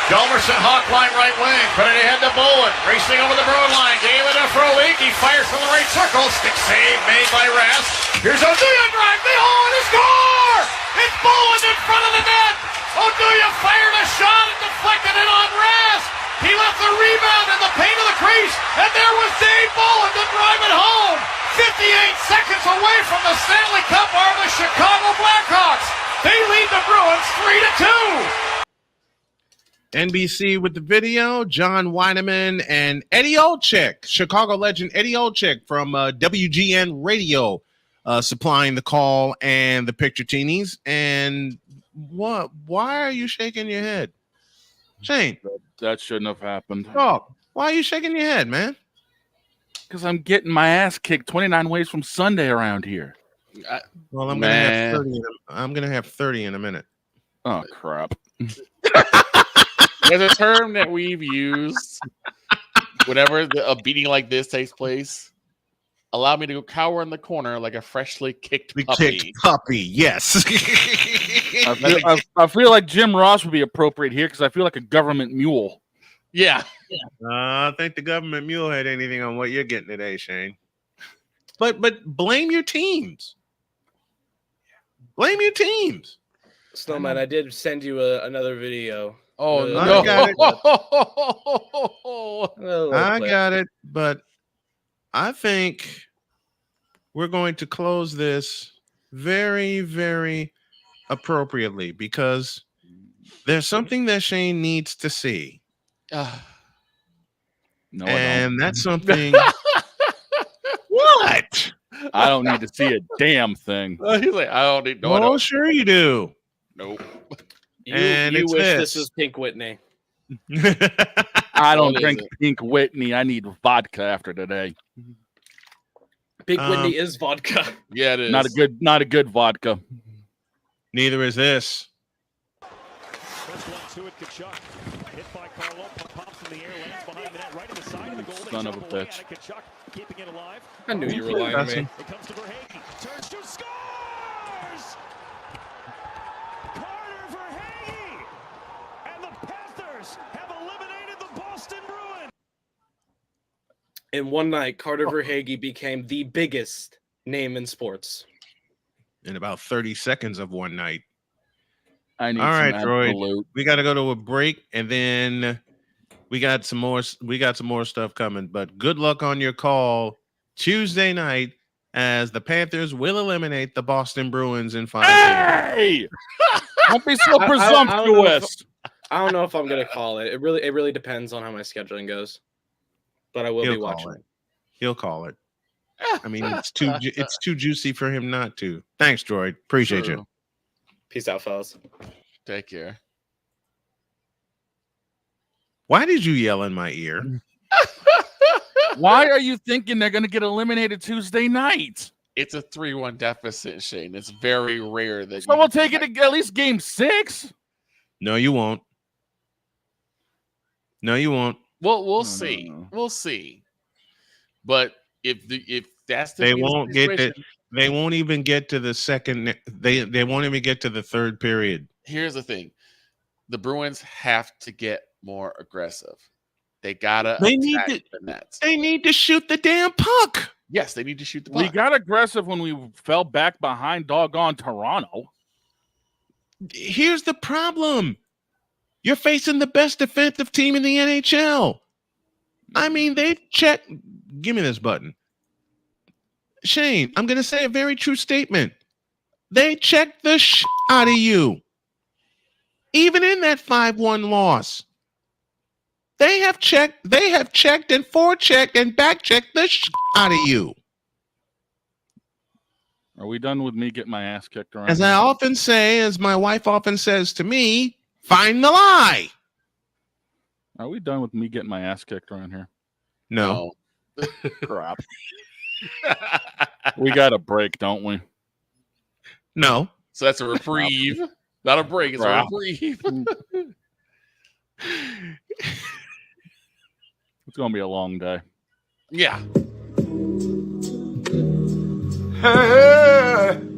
Delmerson, Hawk line right wing. Put it ahead to Bolin. Racing over the Bruin line. Gave it to Frolik. He fires from the right circle. Stick save made by Rask. Here's Oduya drive. They hold and score! It's Bolin in front of the net. Oduya fired a shot and deflected it on Rask. He left the rebound in the paint of the crease. And there was Dave Bolin to drive it home. 58 seconds away from the Stanley Cup are the Chicago Blackhawks. They lead the Bruins 3-2. NBC with the video, John Weideman and Eddie Olczyk, Chicago legend Eddie Olczyk from WGN Radio, supplying the call and the picture teenies. And what? Why are you shaking your head, Shane? That shouldn't have happened. Oh, why are you shaking your head, man? Because I'm getting my ass kicked 29 ways from Sunday around here. Well, I'm gonna have 30 in a minute. Oh crap! There's a term that we've used whenever a beating like this takes place. Allow me to go cower in the corner like a freshly kicked puppy. Yes. I feel like Jim Ross would be appropriate here because I feel like a government mule. Yeah. I think the government mule had anything on what you're getting today, Shane. But blame your teams. Blame your teams. Snowman, I did send you another video. Oh, no. I got it, but I think we're going to close this very, very appropriately because there's something that Shane needs to see. No, and that's something. What? I don't need to see a damn thing. He's like, I don't need. No, sure you do. Nope. You it's wish this. this was Pink Whitney. I don't drink Pink Whitney. I need vodka after today. Pink Whitney is vodka. Yeah, it is. Not a good vodka. Neither is this. Son of a bitch. I knew you were lying to me. In one night, Carter Verhaeghe became the biggest name in sports. In about 30 seconds of one night. I need All right, some Troy. absolute. We got to go to a break, and then we got some more stuff coming. But good luck on your call Tuesday night as the Panthers will eliminate the Boston Bruins in 5 games. Hey! Don't be so presumptuous. I don't know if I'm gonna call it. It really depends on how my scheduling goes. But I will be watching it. He'll call it. I mean, it's too juicy for him not to. Thanks, Droid. Appreciate you. Peace out, fellas. Take care. Why did you yell in my ear? Why are you thinking they're going to get eliminated Tuesday night? It's a 3-1 deficit, Shane. It's very rare that. So we'll take it to at least game 6. No, you won't. No, you won't. Well, we'll see. We'll see. But if that's the they won't get it. They won't even get to the second. They won't even get to the third period. Here's the thing: the Bruins have to get more aggressive. They gotta. They need to shoot the damn puck. Yes, they need to shoot the puck. We got aggressive when we fell back behind doggone Toronto. Here's the problem: you're facing the best defensive team in the NHL. I mean, they've checked. Give me this button. Shane, I'm going to say a very true statement. They checked the out of you. Even in that 5-1 loss. They have checked and forechecked and backchecked the out of you. Are we done with me getting my ass kicked around? As I often say, as my wife often says to me, find the lie. Are we done with me getting my ass kicked around here? No. Crap. We got a break, don't we? No. So that's a reprieve. Not a break, it's a reprieve. It's going to be a long day. Yeah.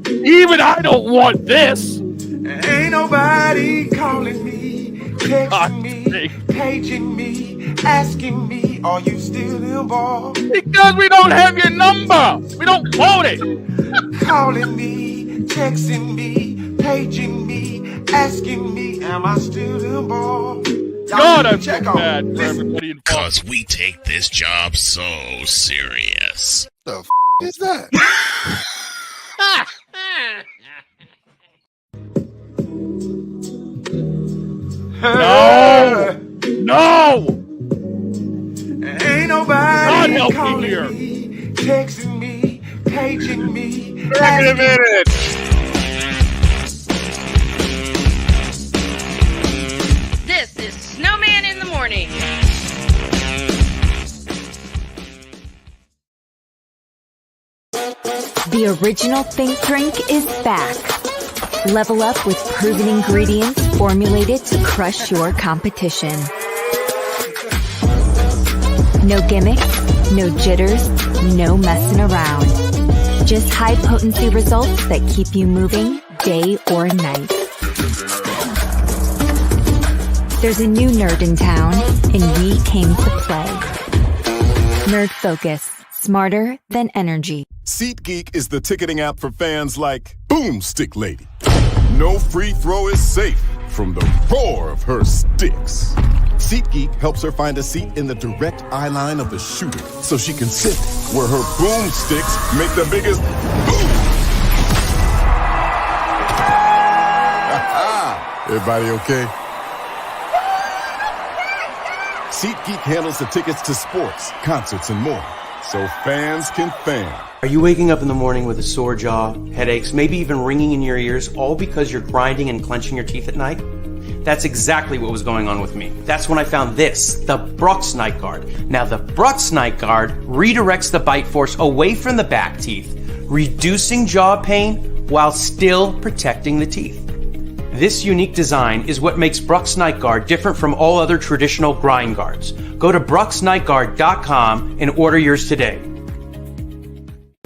Even I don't want this. Ain't nobody calling me, texting me, paging me, asking me, are you still involved? Because we don't have your number. We don't want it. Calling me, texting me, paging me, asking me, am I still involved? God, I feel bad for everybody involved. Because we take this job so serious. The is that? No! Ain't nobody God help me calling here. me, texting me, paging me. Wait a minute. This is Snowman in the Morning. The original Think Drink is back. Level up with proven ingredients formulated to crush your competition. No gimmicks, no jitters, no messing around. Just high potency results that keep you moving day or night. There's a new nerd in town, and we came to play. Nerd Focus. Smarter than energy. SeatGeek is the ticketing app for fans like Boomstick Lady. No free throw is safe from the roar of her sticks. SeatGeek helps her find a seat in the direct eye line of the shooter so she can sit where her boomsticks make the biggest boom. Everybody okay? SeatGeek handles the tickets to sports, concerts, and more, so fans can fan. Are you waking up in the morning with a sore jaw, headaches, maybe even ringing in your ears, all because you're grinding and clenching your teeth at night? That's exactly what was going on with me. That's when I found this, the Brux Night Guard. Now, the Brux Night Guard redirects the bite force away from the back teeth, reducing jaw pain while still protecting the teeth. This unique design is what makes Brux Night Guard different from all other traditional grind guards. Go to BruxNightGuard.com and order yours today.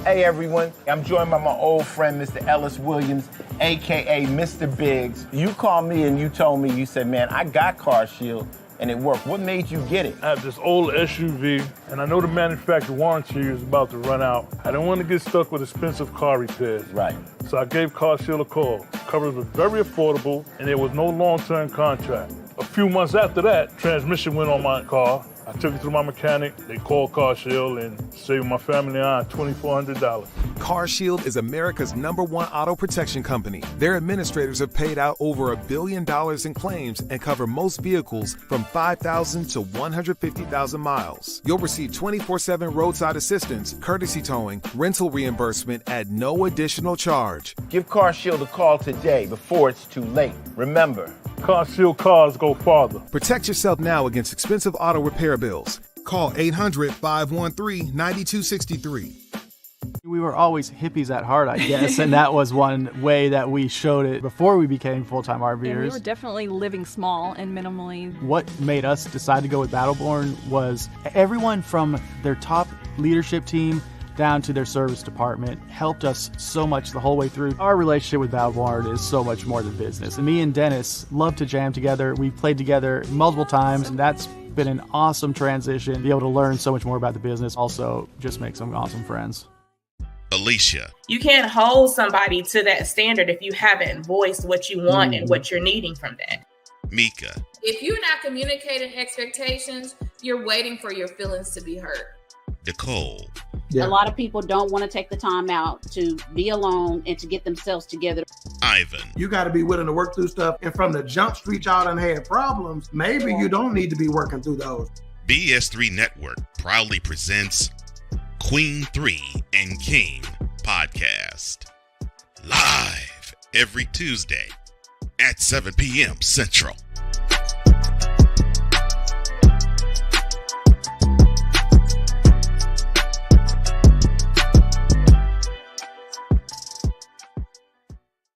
Hey everyone, I'm joined by my old friend, Mr. Ellis Williams, AKA Mr. Biggs. You called me and you told me, you said, man, I got Car Shield and it worked. What made you get it? I have this old SUV and I know the manufacturer warranty is about to run out. I don't want to get stuck with expensive car repairs. Right. So I gave Car Shield a call. Coverage was very affordable and there was no long-term contract. A few months after that, transmission went on my car. I took it to my mechanic. They called Car Shield and saved my family and I $2,400. CarShield is America's #1 auto protection company. Their administrators have paid out over $1 billion in claims and cover most vehicles from 5,000 to 150,000 miles. You'll receive 24/7 roadside assistance, courtesy towing, rental reimbursement at no additional charge. Give CarShield a call today before it's too late. Remember, CarShield cars go farther. Protect yourself now against expensive auto repair bills. Call 800-513-9263. We were always hippies at heart, I guess, and that was one way that we showed it before we became full-time RVers. And we were definitely living small and minimally. What made us decide to go with Battleborn was everyone from their top leadership team down to their service department helped us so much the whole way through. Our relationship with Battleborn is so much more than business. And me and Dennis love to jam together. We've played together multiple times, and that's been an awesome transition. Be able to learn so much more about the business, also just make some awesome friends. Alicia. You can't hold somebody to that standard if you haven't voiced what you want and what you're needing from that. Mika. If you're not communicating expectations, you're waiting for your feelings to be hurt. Nicole. A lot of people don't want to take the time out to be alone and to get themselves together. Ivan. You got to be willing to work through stuff. And from the jump street, y'all done had problems. Maybe you don't need to be working through those. BS3 Network proudly presents Queen 3 and King podcast. Live every Tuesday at 7 p.m. Central.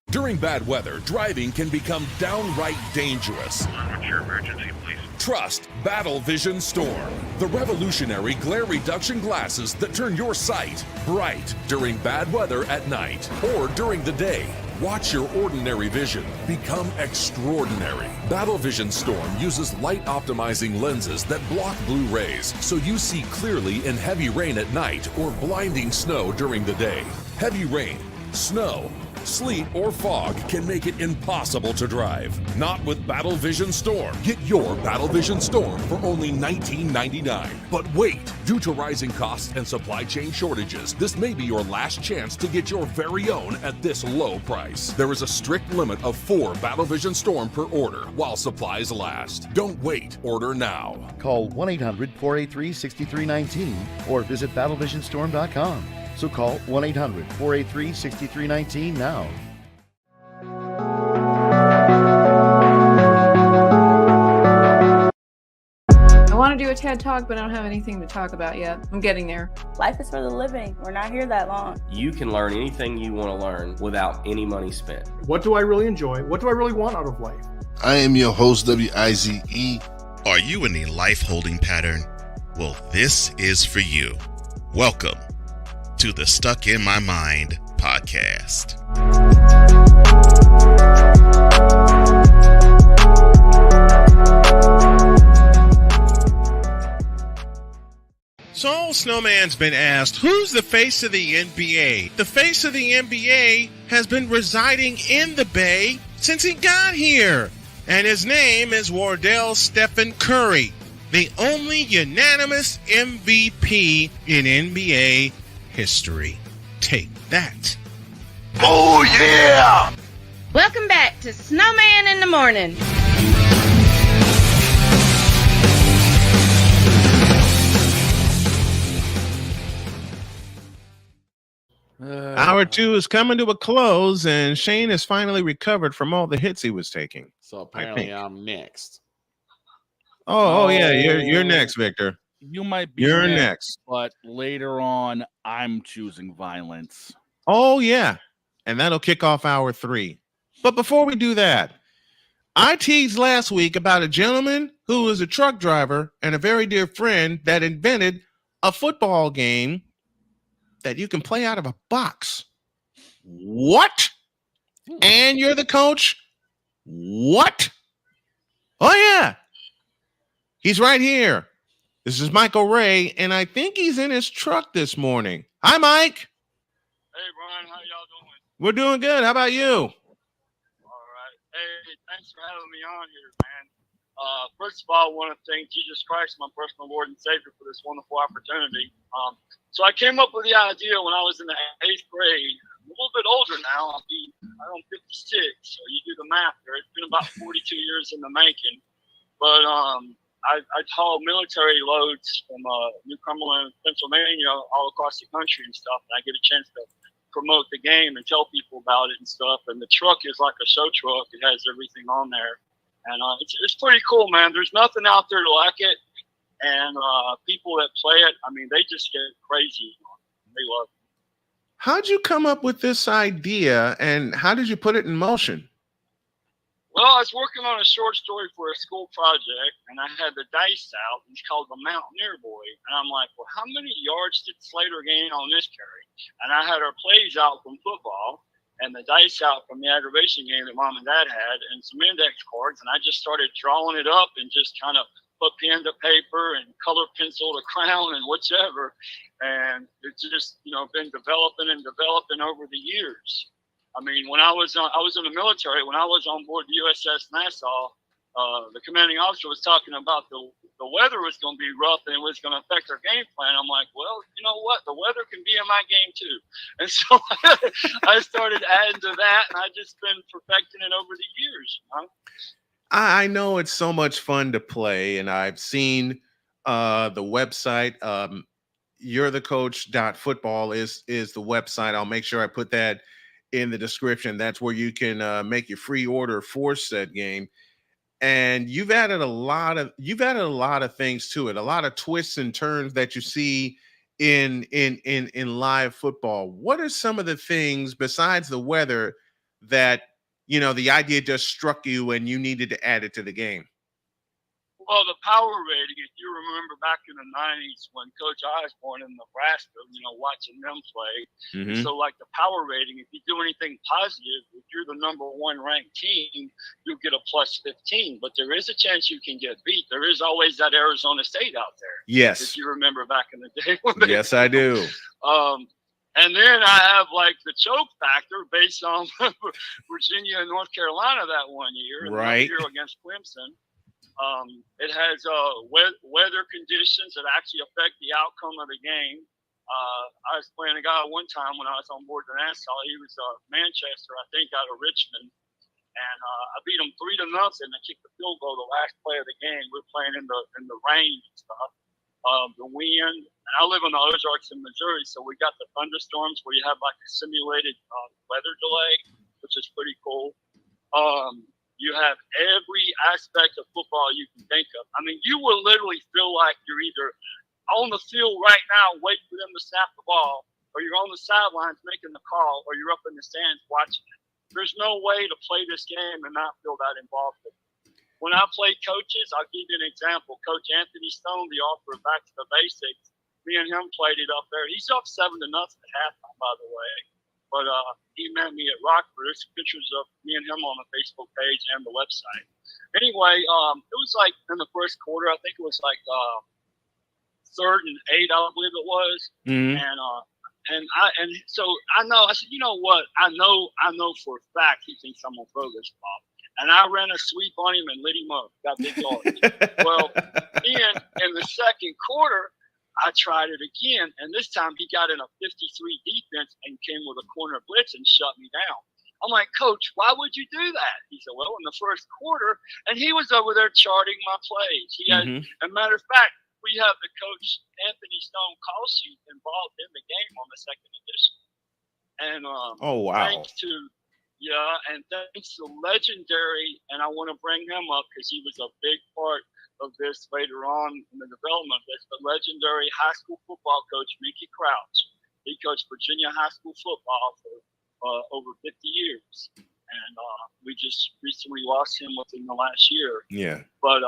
During bad weather, driving can become downright dangerous. What's your emergency, please? Trust Battle Vision Storm, the revolutionary glare reduction glasses that turn your sight bright during bad weather at night or during the day. Watch your ordinary vision become extraordinary. Battle Vision Storm uses light optimizing lenses that block blue rays so you see clearly in heavy rain at night or blinding snow during the day. Heavy rain, snow, sleet, or fog can make it impossible to drive. Not with Battle Vision Storm. Get your Battle Vision Storm for only $19.99. But wait, due to rising costs and supply chain shortages, this may be your last chance to get your very own at this low price. There is a strict limit of 4 Battle Vision Storm per order while supplies last. Don't wait, order now. Call 1-800-483-6319 or visit battlevisionstorm.com. So call 1-800-483-6319 now. I want to do a TED Talk, but I don't have anything to talk about yet. I'm getting there. Life is for the living. We're not here that long. You can learn anything you want to learn without any money spent. What do I really enjoy? What do I really want out of life? I am your host, WIZE. Are you in a life holding pattern? Well, this is for you. Welcome to the Stuck in My Mind podcast. So Snowman's been asked, who's the face of the NBA? The face of the NBA has been residing in the Bay since he got here. And his name is Wardell Stephen Curry, the only unanimous MVP in NBA history. Take that. Oh, yeah! Welcome back to Snowman in the Morning. Hour 2 is coming to a close, and Shane has finally recovered from all the hits he was taking. So apparently I'm next. Oh yeah, you're next, Victor. You might be next, but later on, I'm choosing violence. Oh yeah, and that'll kick off hour 3. But before we do that, I teased last week about a gentleman who was a truck driver and a very dear friend that invented a football game that you can play out of a box. What? And you're the coach? What? Oh yeah, he's right here. This is Michael Ray, and I think he's in his truck this morning. Hi, Mike. Hey, Brian. How y'all doing? We're doing good. How about you? All right. Hey, thanks for having me on here, man. First of all, I want to thank Jesus Christ, my personal Lord and Savior, for this wonderful opportunity. So I came up with the idea when I was in the 8th grade. I'm a little bit older now. I'm 56, so you do the math there. It's been about 42 years in the making. But I haul military loads from New Cumberland, Pennsylvania, all across the country and stuff. And I get a chance to promote the game and tell people about it and stuff. And the truck is like a show truck. It has everything on there. And it's pretty cool, man. There's nothing out there like it. And people that play it, I mean, they just get crazy. They love it. How'd you come up with this idea, and how did you put it in motion? Well, I was working on a short story for a school project, and I had the dice out. It's called The Mountaineer Boy. And I'm like, well, how many yards did Slater gain on this carry? And I had our plays out from football and the dice out from the aggravation game that Mom and Dad had and some index cards. And I just started drawing it up and just kind of put pen to paper and color pencil to crown and whichever. And it's just, been developing and developing over the years. I mean, when I was in the military, when I was on board the USS Nassau, the commanding officer was talking about the weather was going to be rough and it was going to affect our game plan. I'm like, well, you know what? The weather can be in my game too. And so I started adding to that, and I've just been perfecting it over the years. I know it's so much fun to play, and I've seen the website. YourTheCoach.football is the website. I'll make sure I put that in the description. That's where you can make your free order for said game. And you've added a lot of things to it, a lot of twists and turns that you see in live football. What are some of the things besides the weather that the idea just struck you and you needed to add it to the game? Well, the power rating, if you remember back in the 90s when Coach Osborne in Nebraska, watching them play. Mm-hmm. So, like the power rating, if you do anything positive, if you're the number 1 ranked team, you'll get a plus 15. But there is a chance you can get beat. There is always that Arizona State out there. Yes. If you remember back in the day. Yes, I do. And then I have like the choke factor based on Virginia and North Carolina that one year. Right. Year against Clemson. It has weather conditions that actually affect the outcome of the game. I was playing a guy one time when I was on board the Nassau. He was Manchester, I think, out of Richmond. And I beat him 3-0. I kicked the field goal the last play of the game. We were playing in the rain and stuff. The wind. And I live in the Ozarks in Missouri, so we got the thunderstorms where you have like a simulated weather delay, which is pretty cool. You have every aspect of football you can think of. I mean, you will literally feel like you're either on the field right now waiting for them to snap the ball, or you're on the sidelines making the call, or you're up in the stands watching it. There's no way to play this game and not feel that involved with it. When I play coaches, I'll give you an example. Coach Anthony Stone, the author of Back to the Basics, me and him played it up there. He's up 7-0 at halftime, by the way. But he met me at Rockford. There's pictures of me and him on the Facebook page and the website. Anyway, it was like in the first quarter, I think it was like 3rd and 8, I believe it was. Mm-hmm. And so I know. I said, you know what? I know for a fact he thinks I'm gonna throw this ball. And I ran a sweep on him and lit him up. Got big yards. Well, then in the second quarter, I tried it again, and this time he got in a 53 defense and came with a corner blitz and shut me down. I'm like, Coach, why would you do that? He said, well, in the first quarter, and he was over there charting my plays. He had, a matter of fact, we have the Coach Anthony Stone call sheet involved in the game on the second edition. And oh, wow. Thanks to legendary, and I want to bring him up because he was a big part of this later on in the development of this, the legendary high school football coach, Mickey Crouch. He coached Virginia high school football for over 50 years. And we just recently lost him within the last year. Yeah. But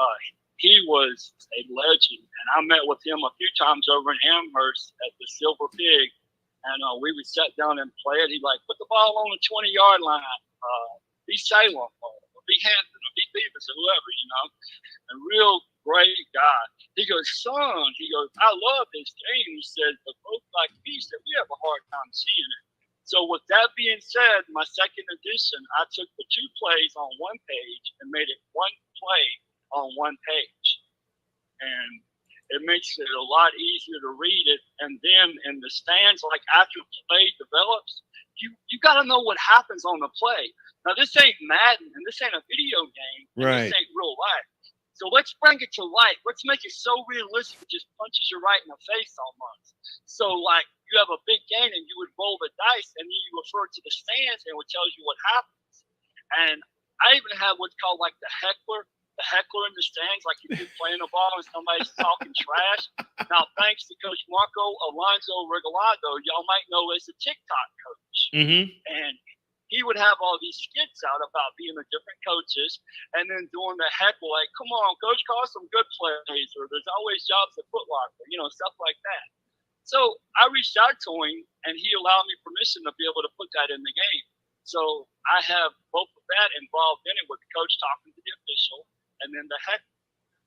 he was a legend. And I met with him a few times over in Amherst at the Silver Pig. And we would sit down and play it. He'd like, put the ball on the 20-yard line. Be Salem, or be Hampton, or be Beavis, or whoever, A real great guy. He goes, son, I love this game. He said, but folks like me said, we have a hard time seeing it. So with that being said, my second edition, I took the 2 plays on one page and made it one play on one page. And it makes it a lot easier to read it. And then in the stands, like after the play develops, you got to know what happens on the play. Now, this ain't Madden, and this ain't a video game, and Right. this ain't real life. So let's bring it to life. Let's make it so realistic it just punches you right in the face almost. So, like, you have a big game, and you would roll the dice, and then you refer to the stands, and it would tell you what happens. And I even have what's called, like, the heckler in the stands, like if you're playing a ball and somebody's talking trash. Now, thanks to Coach Marco Alonso Regalado, y'all might know as a TikTok coach. Mm-hmm. And he would have all these skits out about being the different coaches and then doing the heckle, like, come on, coach, call some good plays, or there's always jobs at Foot Locker, stuff like that. So I reached out to him, and he allowed me permission to be able to put that in the game. So I have both of that involved in it with the coach talking to the official and then the heckle.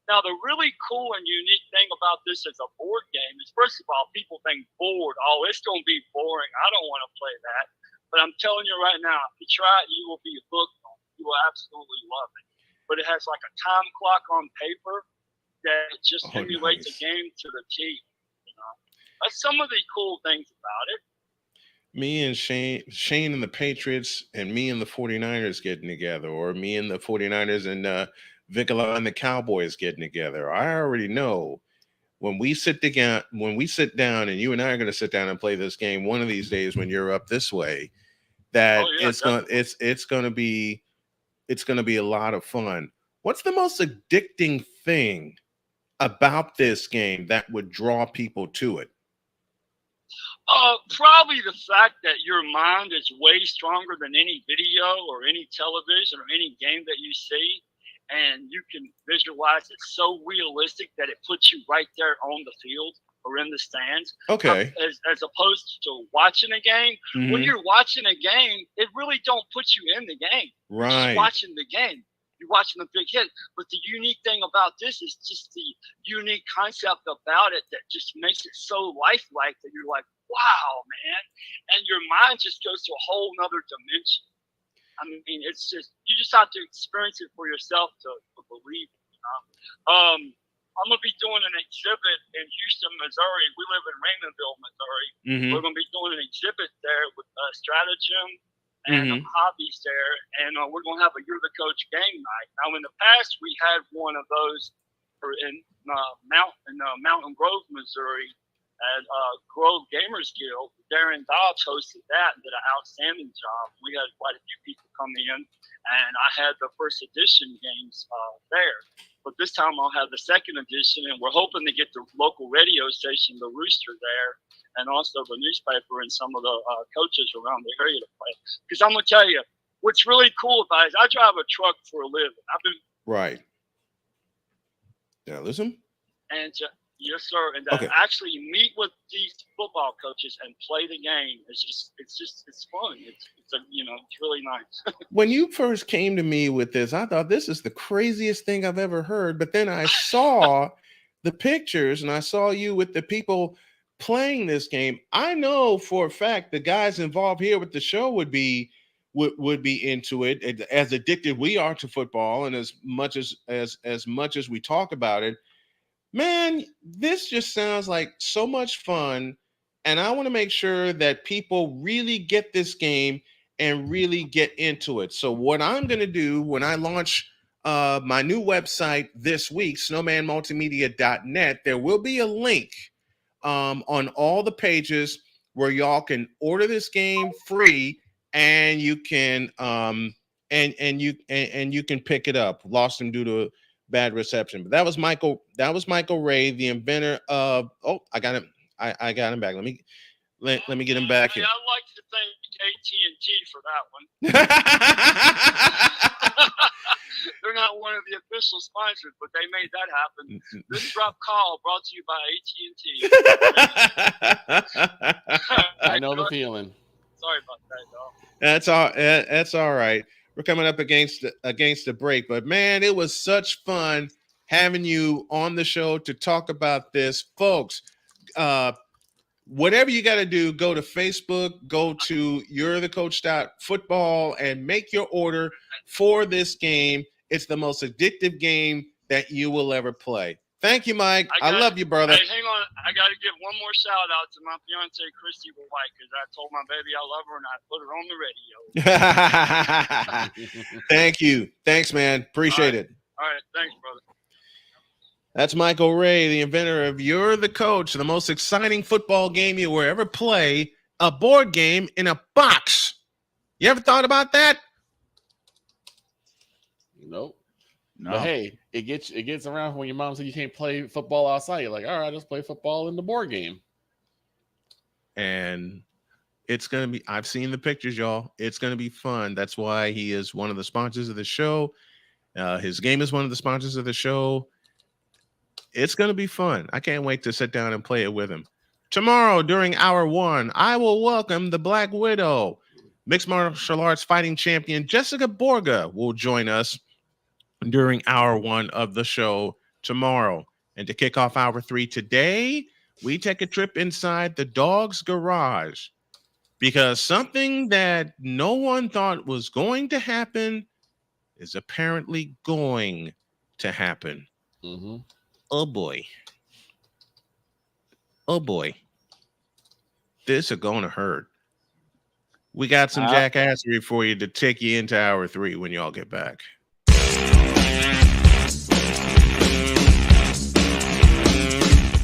Now, the really cool and unique thing about this as a board game is, first of all, people think bored. Oh, it's going to be boring. I don't want to play that. But I'm telling you right now, if you try it, you will be hooked on it. You will absolutely love it. But it has like a time clock on paper that just simulates a game to the T. That's some of the cool things about it. Me and Shane and the Patriots, and me and the 49ers getting together, or me and the 49ers and Vicola and the Cowboys getting together. I already know when we sit down, and you and I are going to sit down and play this game one of these days when you're up this way, that it's going to be a lot of fun. What's the most addicting thing about this game that would draw people to it? Probably the fact that your mind is way stronger than any video or any television or any game that you see. And you can visualize it so realistic that it puts you right there on the field or in the stands. Okay. As opposed to watching a game. Mm-hmm. When you're watching a game, it really don't put you in the game. Right. You're just watching the game. You're watching the big hit. But the unique thing about this is just the unique concept about it that just makes it so lifelike that you're like, wow, man. And your mind just goes to a whole nother dimension. I mean, it's just, you just have to experience it for yourself to believe it, I'm going to be doing an exhibit in Houston, Missouri. We live in Raymondville, Missouri. Mm-hmm. We're going to be doing an exhibit there with Stratagem and hobbies there. And we're going to have a You're the Coach game night. Now, in the past, we had one of those in Mountain Grove, Missouri, at Grove Gamers Guild. Darren Dawg hosted that and did an outstanding job. We had quite a few people come in, and I had the first edition games there. But this time I'll have the second edition, and we're hoping to get the local radio station, the Rooster, there, and also the newspaper and some of the coaches around the area to play. Because I'm going to tell you, what's really cool about it is I drive a truck for a living. Right. Did I listen? And yes, sir. And to actually meet with these football coaches and play the game, it's fun. It's really nice. When you first came to me with this, I thought this is the craziest thing I've ever heard. But then I saw the pictures and I saw you with the people playing this game. I know for a fact the guys involved here with the show would be into it, as addicted we are to football, and as much as we talk about it. Man, this just sounds like so much fun, and I want to make sure that people really get this game and really get into it. So what I'm going to do when I launch my new website this week, snowmanmultimedia.net, there will be a link on all the pages where y'all can order this game free, and you can and you can pick it up. Lost them due to bad reception. But that was Michael Ray, the inventor of I got him back. Let me get him back here. I'd like to thank AT&T for that one. They're not one of the official sponsors, but they made that happen. This drop call brought to you by AT&T. I know the feeling. Sorry about that, dog. That's all right. We're coming up against the break, but man, it was such fun having you on the show to talk about this, folks. Whatever you got to do, go to Facebook, go to you'rethecoach.football and make your order for this game. It's the most addictive game that you will ever play. Thank you, Mike. I love you, brother. Hey, hang on. I got to give one more shout out to my fiance, Christy White, because I told my baby I love her and I put her on the radio. Thank you. Thanks, man. Appreciate it. All right. Thanks, brother. That's Michael Ray, the inventor of You're the Coach, the most exciting football game you will ever play, a board game in a box. You ever thought about that? Nope. No. But hey, it gets around when your mom said you can't play football outside. You're like, all right, let's play football in the board game. And it's going to be, I've seen the pictures, y'all. It's going to be fun. That's why he is one of the sponsors of the show. His game is one of the sponsors of the show. It's going to be fun. I can't wait to sit down and play it with him. Tomorrow during hour 1, I will welcome the Black Widow. Mixed martial arts fighting champion Jessica Borga will join us during hour 1 of the show tomorrow. And to kick off hour 3 today, we take a trip inside the Dawg's garage because something that no one thought was going to happen is apparently going to happen. Mm-hmm. Oh boy. Oh boy. This is going to hurt. We got some jackassery for you to take you into hour 3 when y'all get back.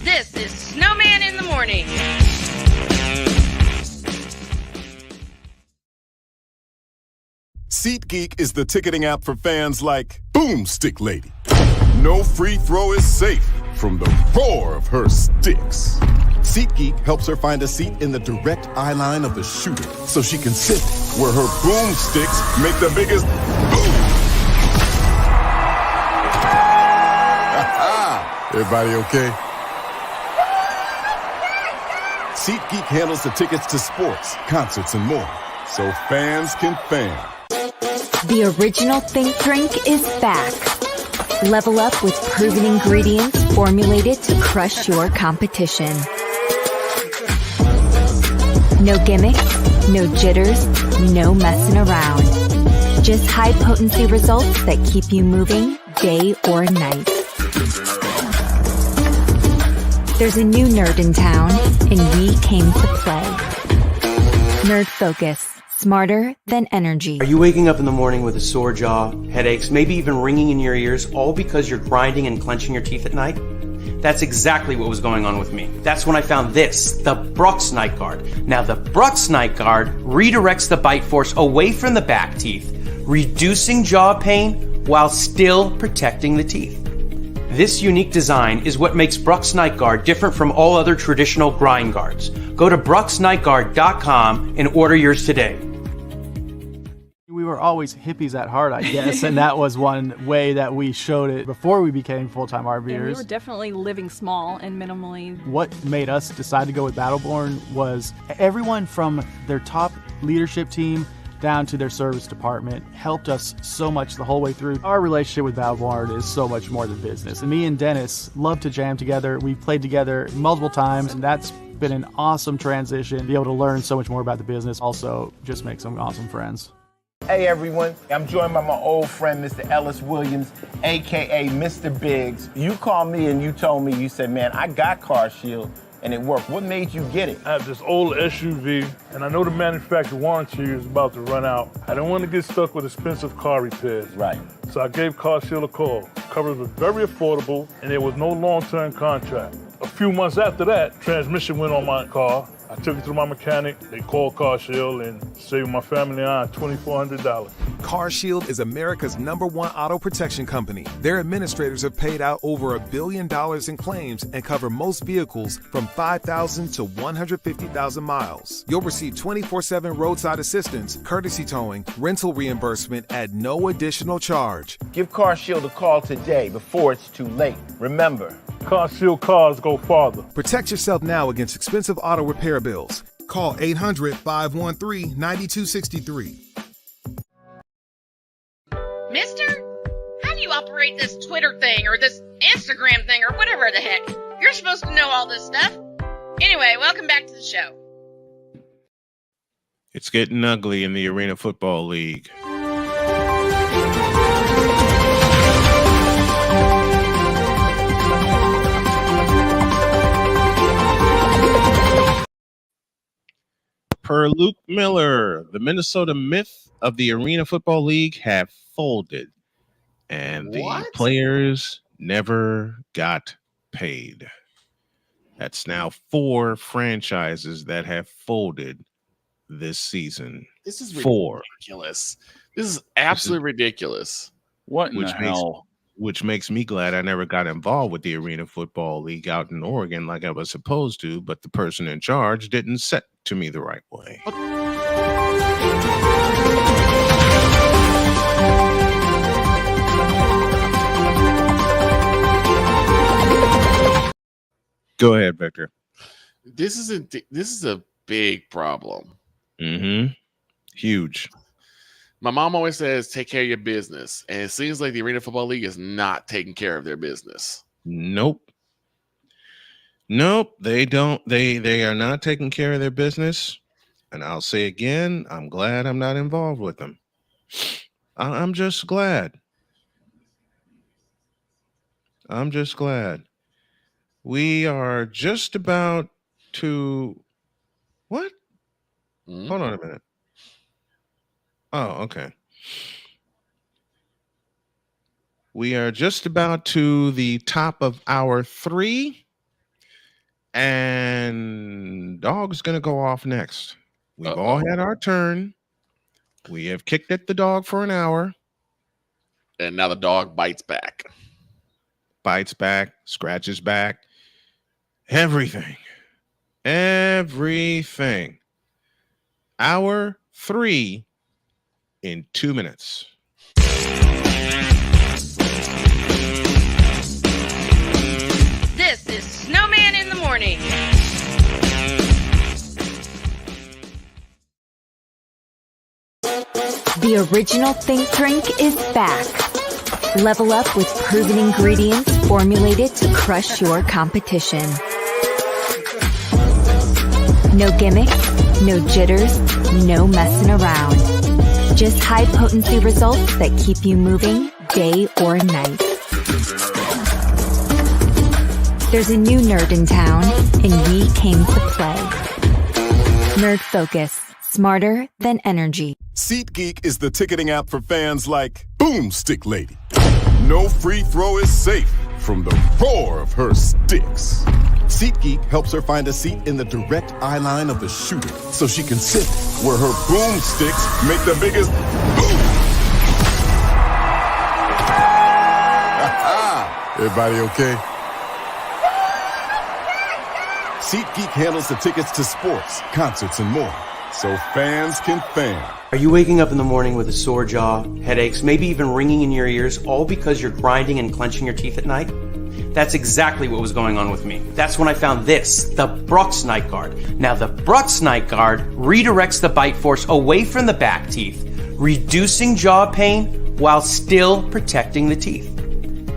This is Snowman in the Morning. SeatGeek is the ticketing app for fans like Boomstick Lady. No free throw is safe from the roar of her sticks. SeatGeek helps her find a seat in the direct eye line of the shooter so she can sit where her boomsticks make the biggest boom. Everybody okay? SeatGeek handles the tickets to sports, concerts, and more, so fans can fan. The original Think Drink is back. Level up with proven ingredients formulated to crush your competition. No gimmicks, no jitters, no messing around. Just high-potency results that keep you moving day or night. There's a new nerd in town, and we came to play. Nerd Focus. Smarter than energy. Are you waking up in the morning with a sore jaw, headaches, maybe even ringing in your ears, all because you're grinding and clenching your teeth at night? That's exactly what was going on with me. That's when I found this, the Brooks Night Guard. Now, the Brooks Night Guard redirects the bite force away from the back teeth, reducing jaw pain while still protecting the teeth. This unique design is what makes Brooks Night Guard different from all other traditional grind guards. Go to brooksnightguard.com and order yours today. We were always hippies at heart, I guess, and that was one way that we showed it before we became full-time RVers. And we were definitely living small and minimally. What made us decide to go with Battleborn was everyone from their top leadership team down to their service department helped us so much the whole way through. Our relationship with Battleborn is so much more than business. And me and Dennis love to jam together. We've played together multiple times, and that's been an awesome transition. Be able to learn so much more about the business, also just make some awesome friends. Hey everyone, I'm joined by my old friend, Mr. Ellis Williams, AKA Mr. Biggs. You called me and you told me, you said, man, I got Car Shield and it worked. What made you get it? I have this old SUV and I know the manufacturer warranty is about to run out. I don't want to get stuck with expensive car repairs. Right. So I gave Car Shield a call. Coverage was very affordable and there was no long-term contract. A few months after that, transmission went on my car. I took it to my mechanic, they called Car Shield and saved my family and I $2,400. Car Shield is America's #1 auto protection company. Their administrators have paid out over $1 billion in claims and cover most vehicles from 5,000 to 150,000 miles. You'll receive 24/7 roadside assistance, courtesy towing, rental reimbursement at no additional charge. Give Car Shield a call today before it's too late. Remember, Car Shield cars go farther. Protect yourself now against expensive auto repair bills. Call 800-513-9263. Mister, how do you operate this Twitter thing or this Instagram thing or whatever the heck? You're supposed to know all this stuff. Anyway, welcome back to the show. It's getting ugly in the Arena Football League. Per Luke Miller, the Minnesota myth of the Arena Football League have folded, and the players never got paid. That's now 4 franchises that have folded this season. This is 4. ridiculous. This is absolutely ridiculous. What in the hell? Which makes me glad I never got involved with the Arena Football League out in Oregon like I was supposed to, but the person in charge didn't set to me the right way. Go ahead, Victor. This is a big problem. Mm-hmm. Huge. My mom always says, take care of your business. And it seems like the Arena Football League is not taking care of their business. Nope, they don't. They are not taking care of their business. And I'll say again, I'm glad I'm not involved with them. I'm just glad. We are just about to... What? Hold on a minute. Oh, okay. We are just about to the top of hour 3, and Dog's going to go off next. We've all had our turn. We have kicked at the dog for an hour. And now the dog bites back. Bites back, scratches back. Everything. Hour 3 in 2 minutes. This is Snowman in the Morning. The original Think Drink is back. Level up with proven ingredients formulated to crush your competition. No gimmicks, no jitters, no messing around. Just high-potency results that keep you moving day or night. There's a new nerd in town, and we came to play. Nerd Focus. Smarter than energy. SeatGeek is the ticketing app for fans like Boomstick Lady. No free throw is safe from the roar of her sticks. SeatGeek helps her find a seat in the direct eye line of the shooter so she can sit where her boomsticks make the biggest boom. Everybody okay? SeatGeek handles the tickets to sports, concerts, and more, so fans can fan. Are you waking up in the morning with a sore jaw, headaches, maybe even ringing in your ears, all because you're grinding and clenching your teeth at night? That's exactly what was going on with me. That's when I found this, the Brooks Night Guard. Now, the Brooks Night Guard redirects the bite force away from the back teeth, reducing jaw pain while still protecting the teeth.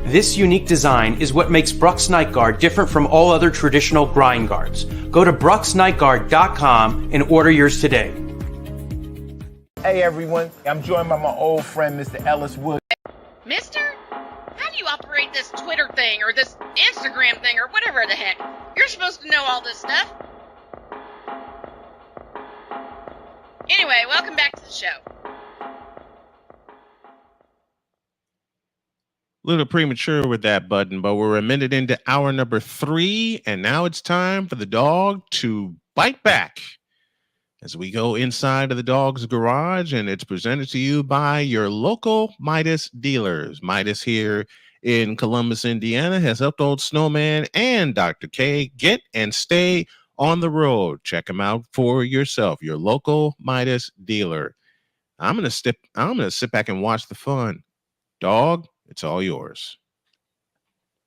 This unique design is what makes Brooks Night Guard different from all other traditional grind guards. Go to brooksnightguard.com and order yours today. Hey everyone, I'm joined by my old friend, Mr. Ellis Williams. Mister, how do you operate this Twitter thing or this Instagram thing or whatever the heck? You're supposed to know all this stuff. Anyway, welcome back to the show. A little premature with that button, but we're a minute into hour number 3, and now it's time for the dog to bite back as we go inside of the dog's garage, and it's presented to you by your local Midas dealers. Midas here in Columbus, Indiana, has helped old Snowman and Dr. K get and stay on the road. Check them out for yourself. Your local Midas dealer. I'm gonna sit back and watch the fun. Dog, it's all yours.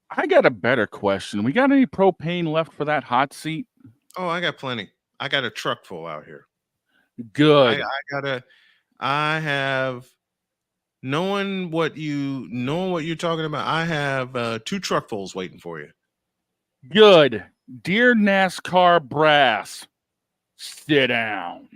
I got a better question. We got any propane left for that hot seat? Oh, I got plenty. I got a truck full out here. Good. I have, knowing what you're talking about, I have 2 truckfuls waiting for you. Good. Dear NASCAR brass, sit down.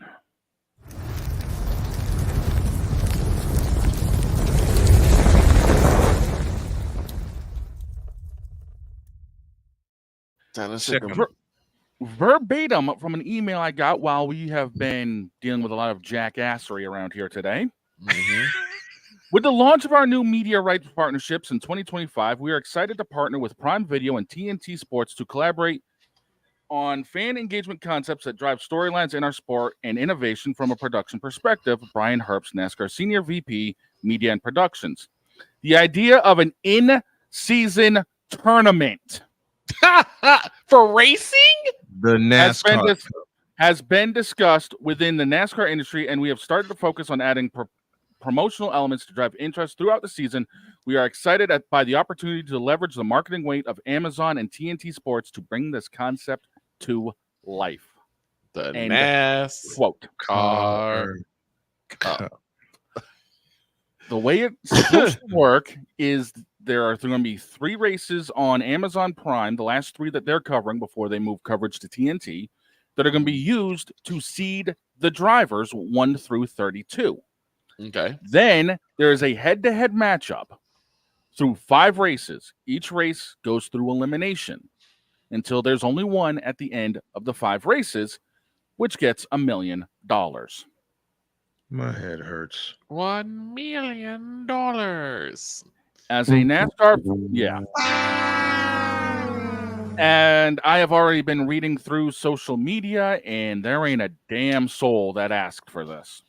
verbatim from an email I got while we have been dealing with a lot of jackassery around here today. With the launch of our new media rights partnerships in 2025, we are excited to partner with Prime Video and TNT Sports to collaborate on fan engagement concepts that drive storylines in our sport and innovation from a production perspective. Brian Herbst, NASCAR Senior VP, Media and Productions. The idea of an in-season tournament for racing? The NASCAR has been discussed within the NASCAR industry, and we have started to focus on adding promotional elements to drive interest throughout the season. We are excited by the opportunity to leverage the marketing weight of Amazon and TNT Sports to bring this concept to life. The End NASCAR Cup. The way it's supposed to work is there are going to be 3 races on Amazon Prime, the last 3 that they're covering before they move coverage to TNT, that are going to be used to seed the drivers 1 through 32. Okay. Then there is a head-to-head matchup through 5 races. Each race goes through elimination until there's only one at the end of the 5 races, which gets $1 million. My head hurts. $1 million. As a NASCAR, yeah. And I have already been reading through social media, and there ain't a damn soul that asked for this.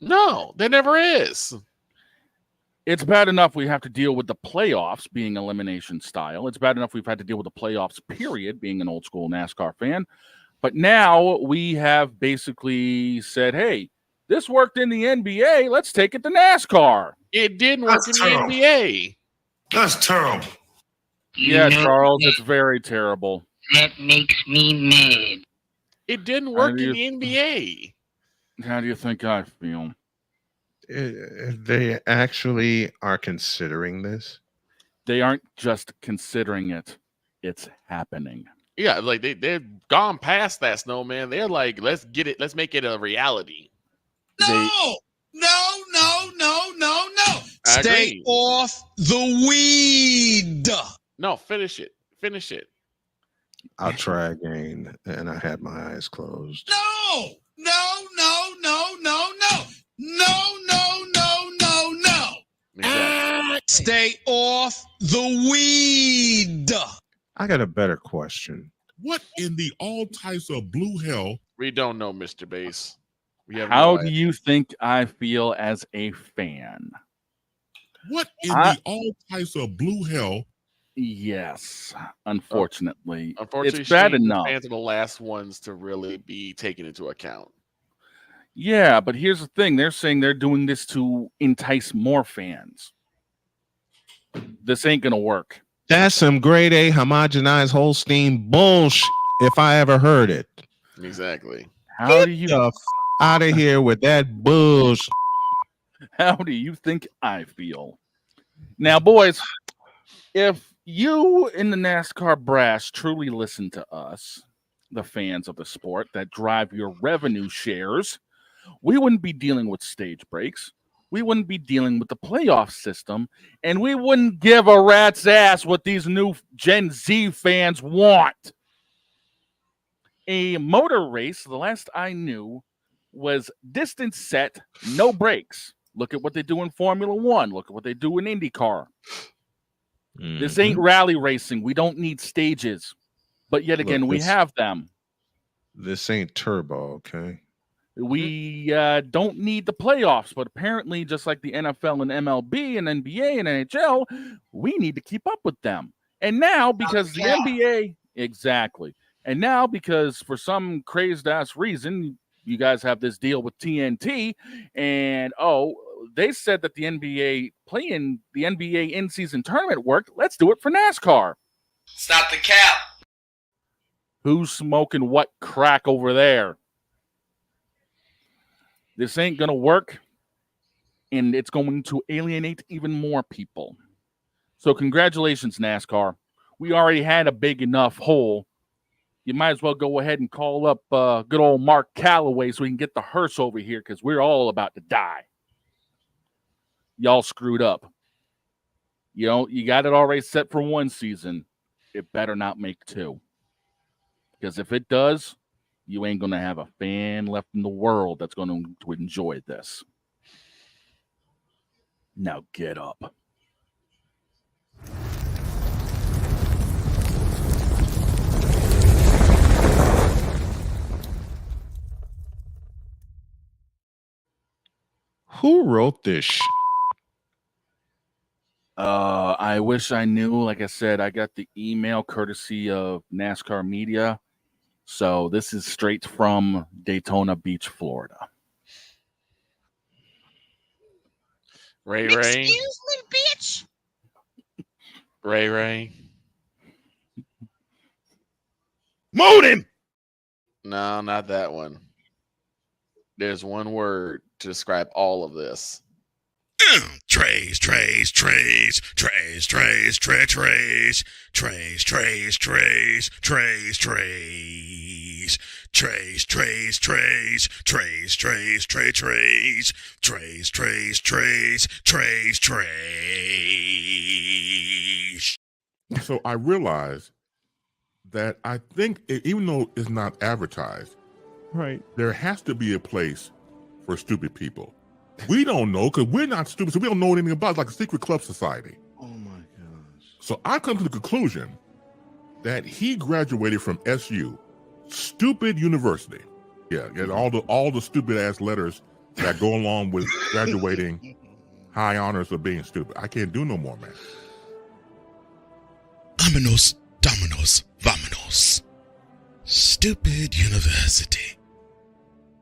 No, there never is. It's bad enough we have to deal with the playoffs being elimination style. It's bad enough we've had to deal with the playoffs, period, being an old school NASCAR fan. But now we have basically said, hey, this worked in the NBA. Let's take it to NASCAR. It didn't work in the NBA. That's terrible. Yeah, Charles, it's very terrible. That makes me mad. It didn't work in the NBA. How do you think I feel? They actually are considering this? They aren't just considering it. It's happening. Yeah, like they've gone past that, Snowman. They're like, let's get it. Let's make it a reality. No. Stay off the weed. No, finish it. Finish it. I'll try again, and I had my eyes closed. No. Exactly. Stay off the weed. I got a better question. What in the all types of blue hell? We don't know, Mr. Bass. How do you think I feel as a fan? What in the all types of blue hell? Yes, unfortunately. Unfortunately, it's bad the enough. fans are the last ones to really be taken into account. Yeah, but here's the thing. They're saying they're doing this to entice more fans. This ain't going to work. That's some grade A homogenized Holstein bullshit if I ever heard it. Exactly. How do you out of here with that bullshit? How do you think I feel? Now, boys, if you in the NASCAR brass truly listen to us, the fans of the sport that drive your revenue shares, we wouldn't be dealing with stage breaks. We wouldn't be dealing with the playoff system, and we wouldn't give a rat's ass what these new Gen Z fans want. A motor race, the last I knew, was distance set, no breaks. Look at what they do in Formula One. Look at what they do in IndyCar. This ain't rally racing. We don't need stages. But yet again, we have them. This ain't turbo, okay? We don't need the playoffs, but apparently, just like the NFL and MLB and NBA and NHL, we need to keep up with them. And now, because the NBA, exactly. And now, because for some crazed-ass reason, you guys have this deal with TNT, and, they said that the NBA in-season tournament worked. Let's do it for NASCAR. Stop the cap. Who's smoking what crack over there? This ain't going to work, and it's going to alienate even more people. So congratulations, NASCAR. We already had a big enough hole. You might as well go ahead and call up good old Mark Calloway so we can get the hearse over here because we're all about to die. Y'all screwed up. You got it already set for one season. It better not make 2. Because if it does, you ain't going to have a fan left in the world that's going to enjoy this. Now get up. Who wrote this? I wish I knew. Like I said, I got the email courtesy of NASCAR Media. So this is straight from Daytona Beach, Florida. Ray. Excuse me, bitch. Ray. Moan him! No, not that one. There's one word to describe all of this. Trays. So I realized that I think, even though it's not advertised, right, there has to be a place for stupid people. We don't know because we're not stupid, so we don't know anything about it, like a secret club society. Oh my gosh. So I come to the conclusion that he graduated from SU, stupid university. Yeah, and all the stupid ass letters that go along with graduating high honors of being stupid. I can't do no more, man. Vámonos, dominos, vámonos. Stupid university,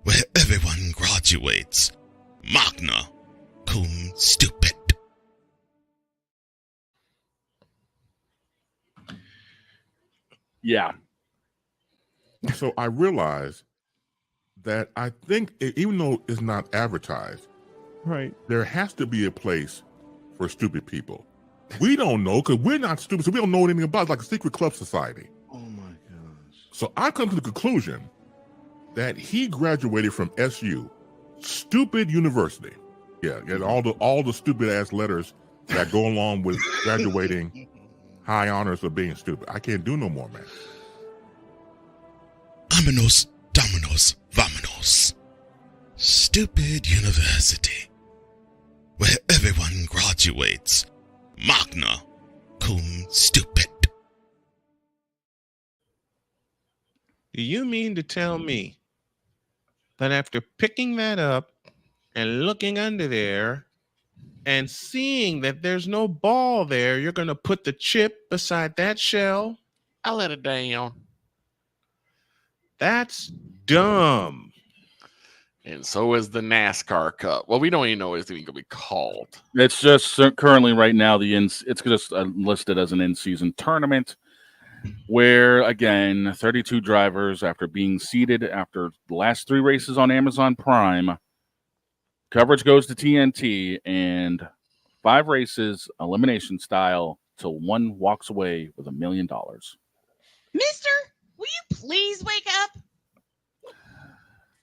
where everyone graduates magna cum stupid. Yeah. So I realized that I think, even though it's not advertised, right, there has to be a place for stupid people. We don't know because we're not stupid, so we don't know anything about it, like a secret club society. Oh my gosh. So I come to the conclusion that he graduated from SU, stupid university. Yeah, and all the stupid ass letters that go along with graduating high honors of being stupid. I can't do no more, man. Vámonos, dominos, vámonos. Stupid university, where everyone graduates magna cum stupid. Do you mean to tell me that after picking that up and looking under there and seeing that there's no ball there, you're going to put the chip beside that shell? I let it down. That's dumb. And so is the NASCAR Cup. Well, we don't even know what it's even going to be called. It's just currently right now it's just listed as an in-season tournament where, again, 32 drivers, after being seeded after the last 3 races on Amazon Prime, coverage goes to TNT, and 5 races, elimination style, till one walks away with $1 million. Mister, will you please wake up?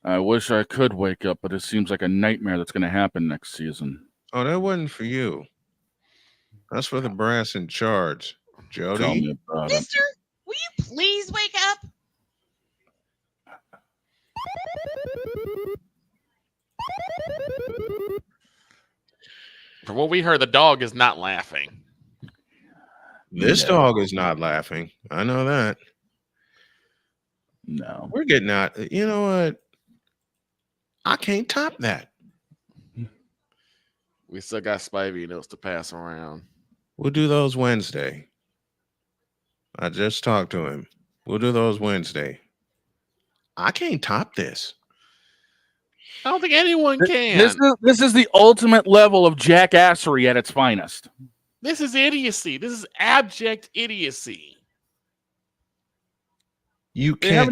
I wish I could wake up, but it seems like a nightmare that's going to happen next season. Oh, that wasn't for you. That's for the brass in charge, Tell Jody. me about it. Mister, will you please wake up? From what we heard, the dog is not laughing. This dog is not laughing. I know that. No. We're getting out. You know what? I can't top that. We still got Spivey notes to pass around. We'll do those Wednesday. I just talked to him. We'll do those Wednesday. I can't top this. I don't think anyone can. This is the ultimate level of jackassery at its finest. This is idiocy. This is abject idiocy. You They can't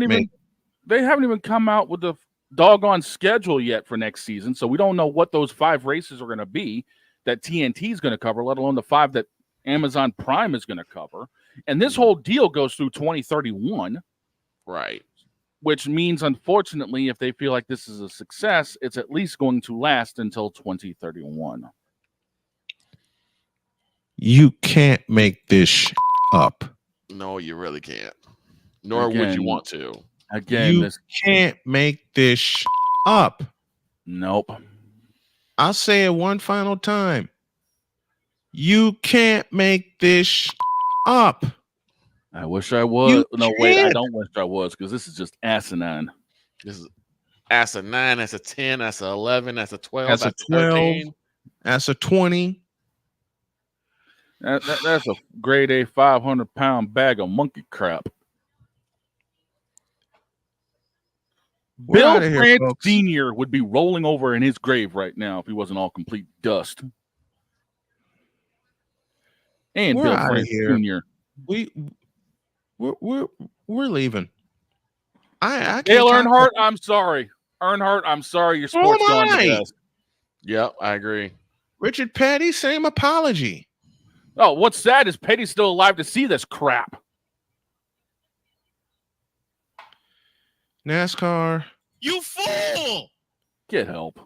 haven't even come out with the doggone schedule yet for next season, so we don't know what those 5 races are going to be that TNT is going to cover, let alone the 5 that Amazon Prime is going to cover. And this whole deal goes through 2031. Right. Which means, unfortunately, if they feel like this is a success, it's at least going to last until 2031. You can't make this up. No, you really can't. Nor would you want to. Again, you can't make this up. Nope. I'll say it one final time. You can't make this up. I wish I was. No, wait, I don't wish I was, because this is just asinine. This is asinine. That's a 10. That's a 11. That's a 12. That's a 12. 13. That's a 20. That's a grade A 500-pound bag of monkey crap. We're Bill outta here, France folks. Sr. would be rolling over in his grave right now if he wasn't all complete dust. And We're Bill outta France here. Jr. We're leaving. I Dale can't talk Earnhardt, I'm sorry. Earnhardt, I'm sorry. Your sport's am gone to I? dust. Yep, I agree. Richard Petty, same apology. Oh, what's sad is Petty's still alive to see this crap. NASCAR. You fool! Get help.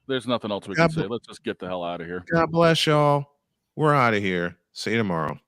There's nothing else we can say. Let's just get the hell out of here. God bless y'all. We're out of here. See you tomorrow.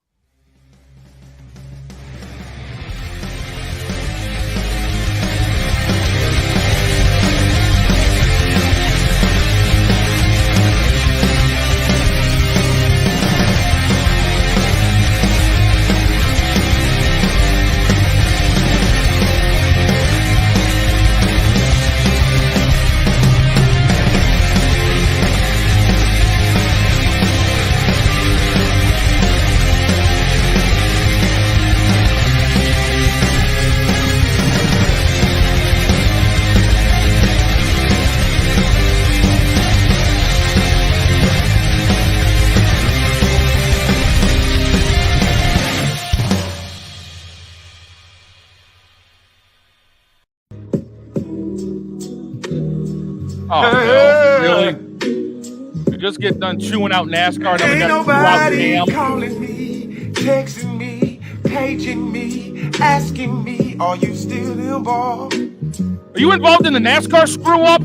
Oh, hell, really? You just get done chewing out NASCAR, then we got to chew out Cam. Calling me, texting me, paging me, asking me, are you still involved? Are you involved in the NASCAR screw up?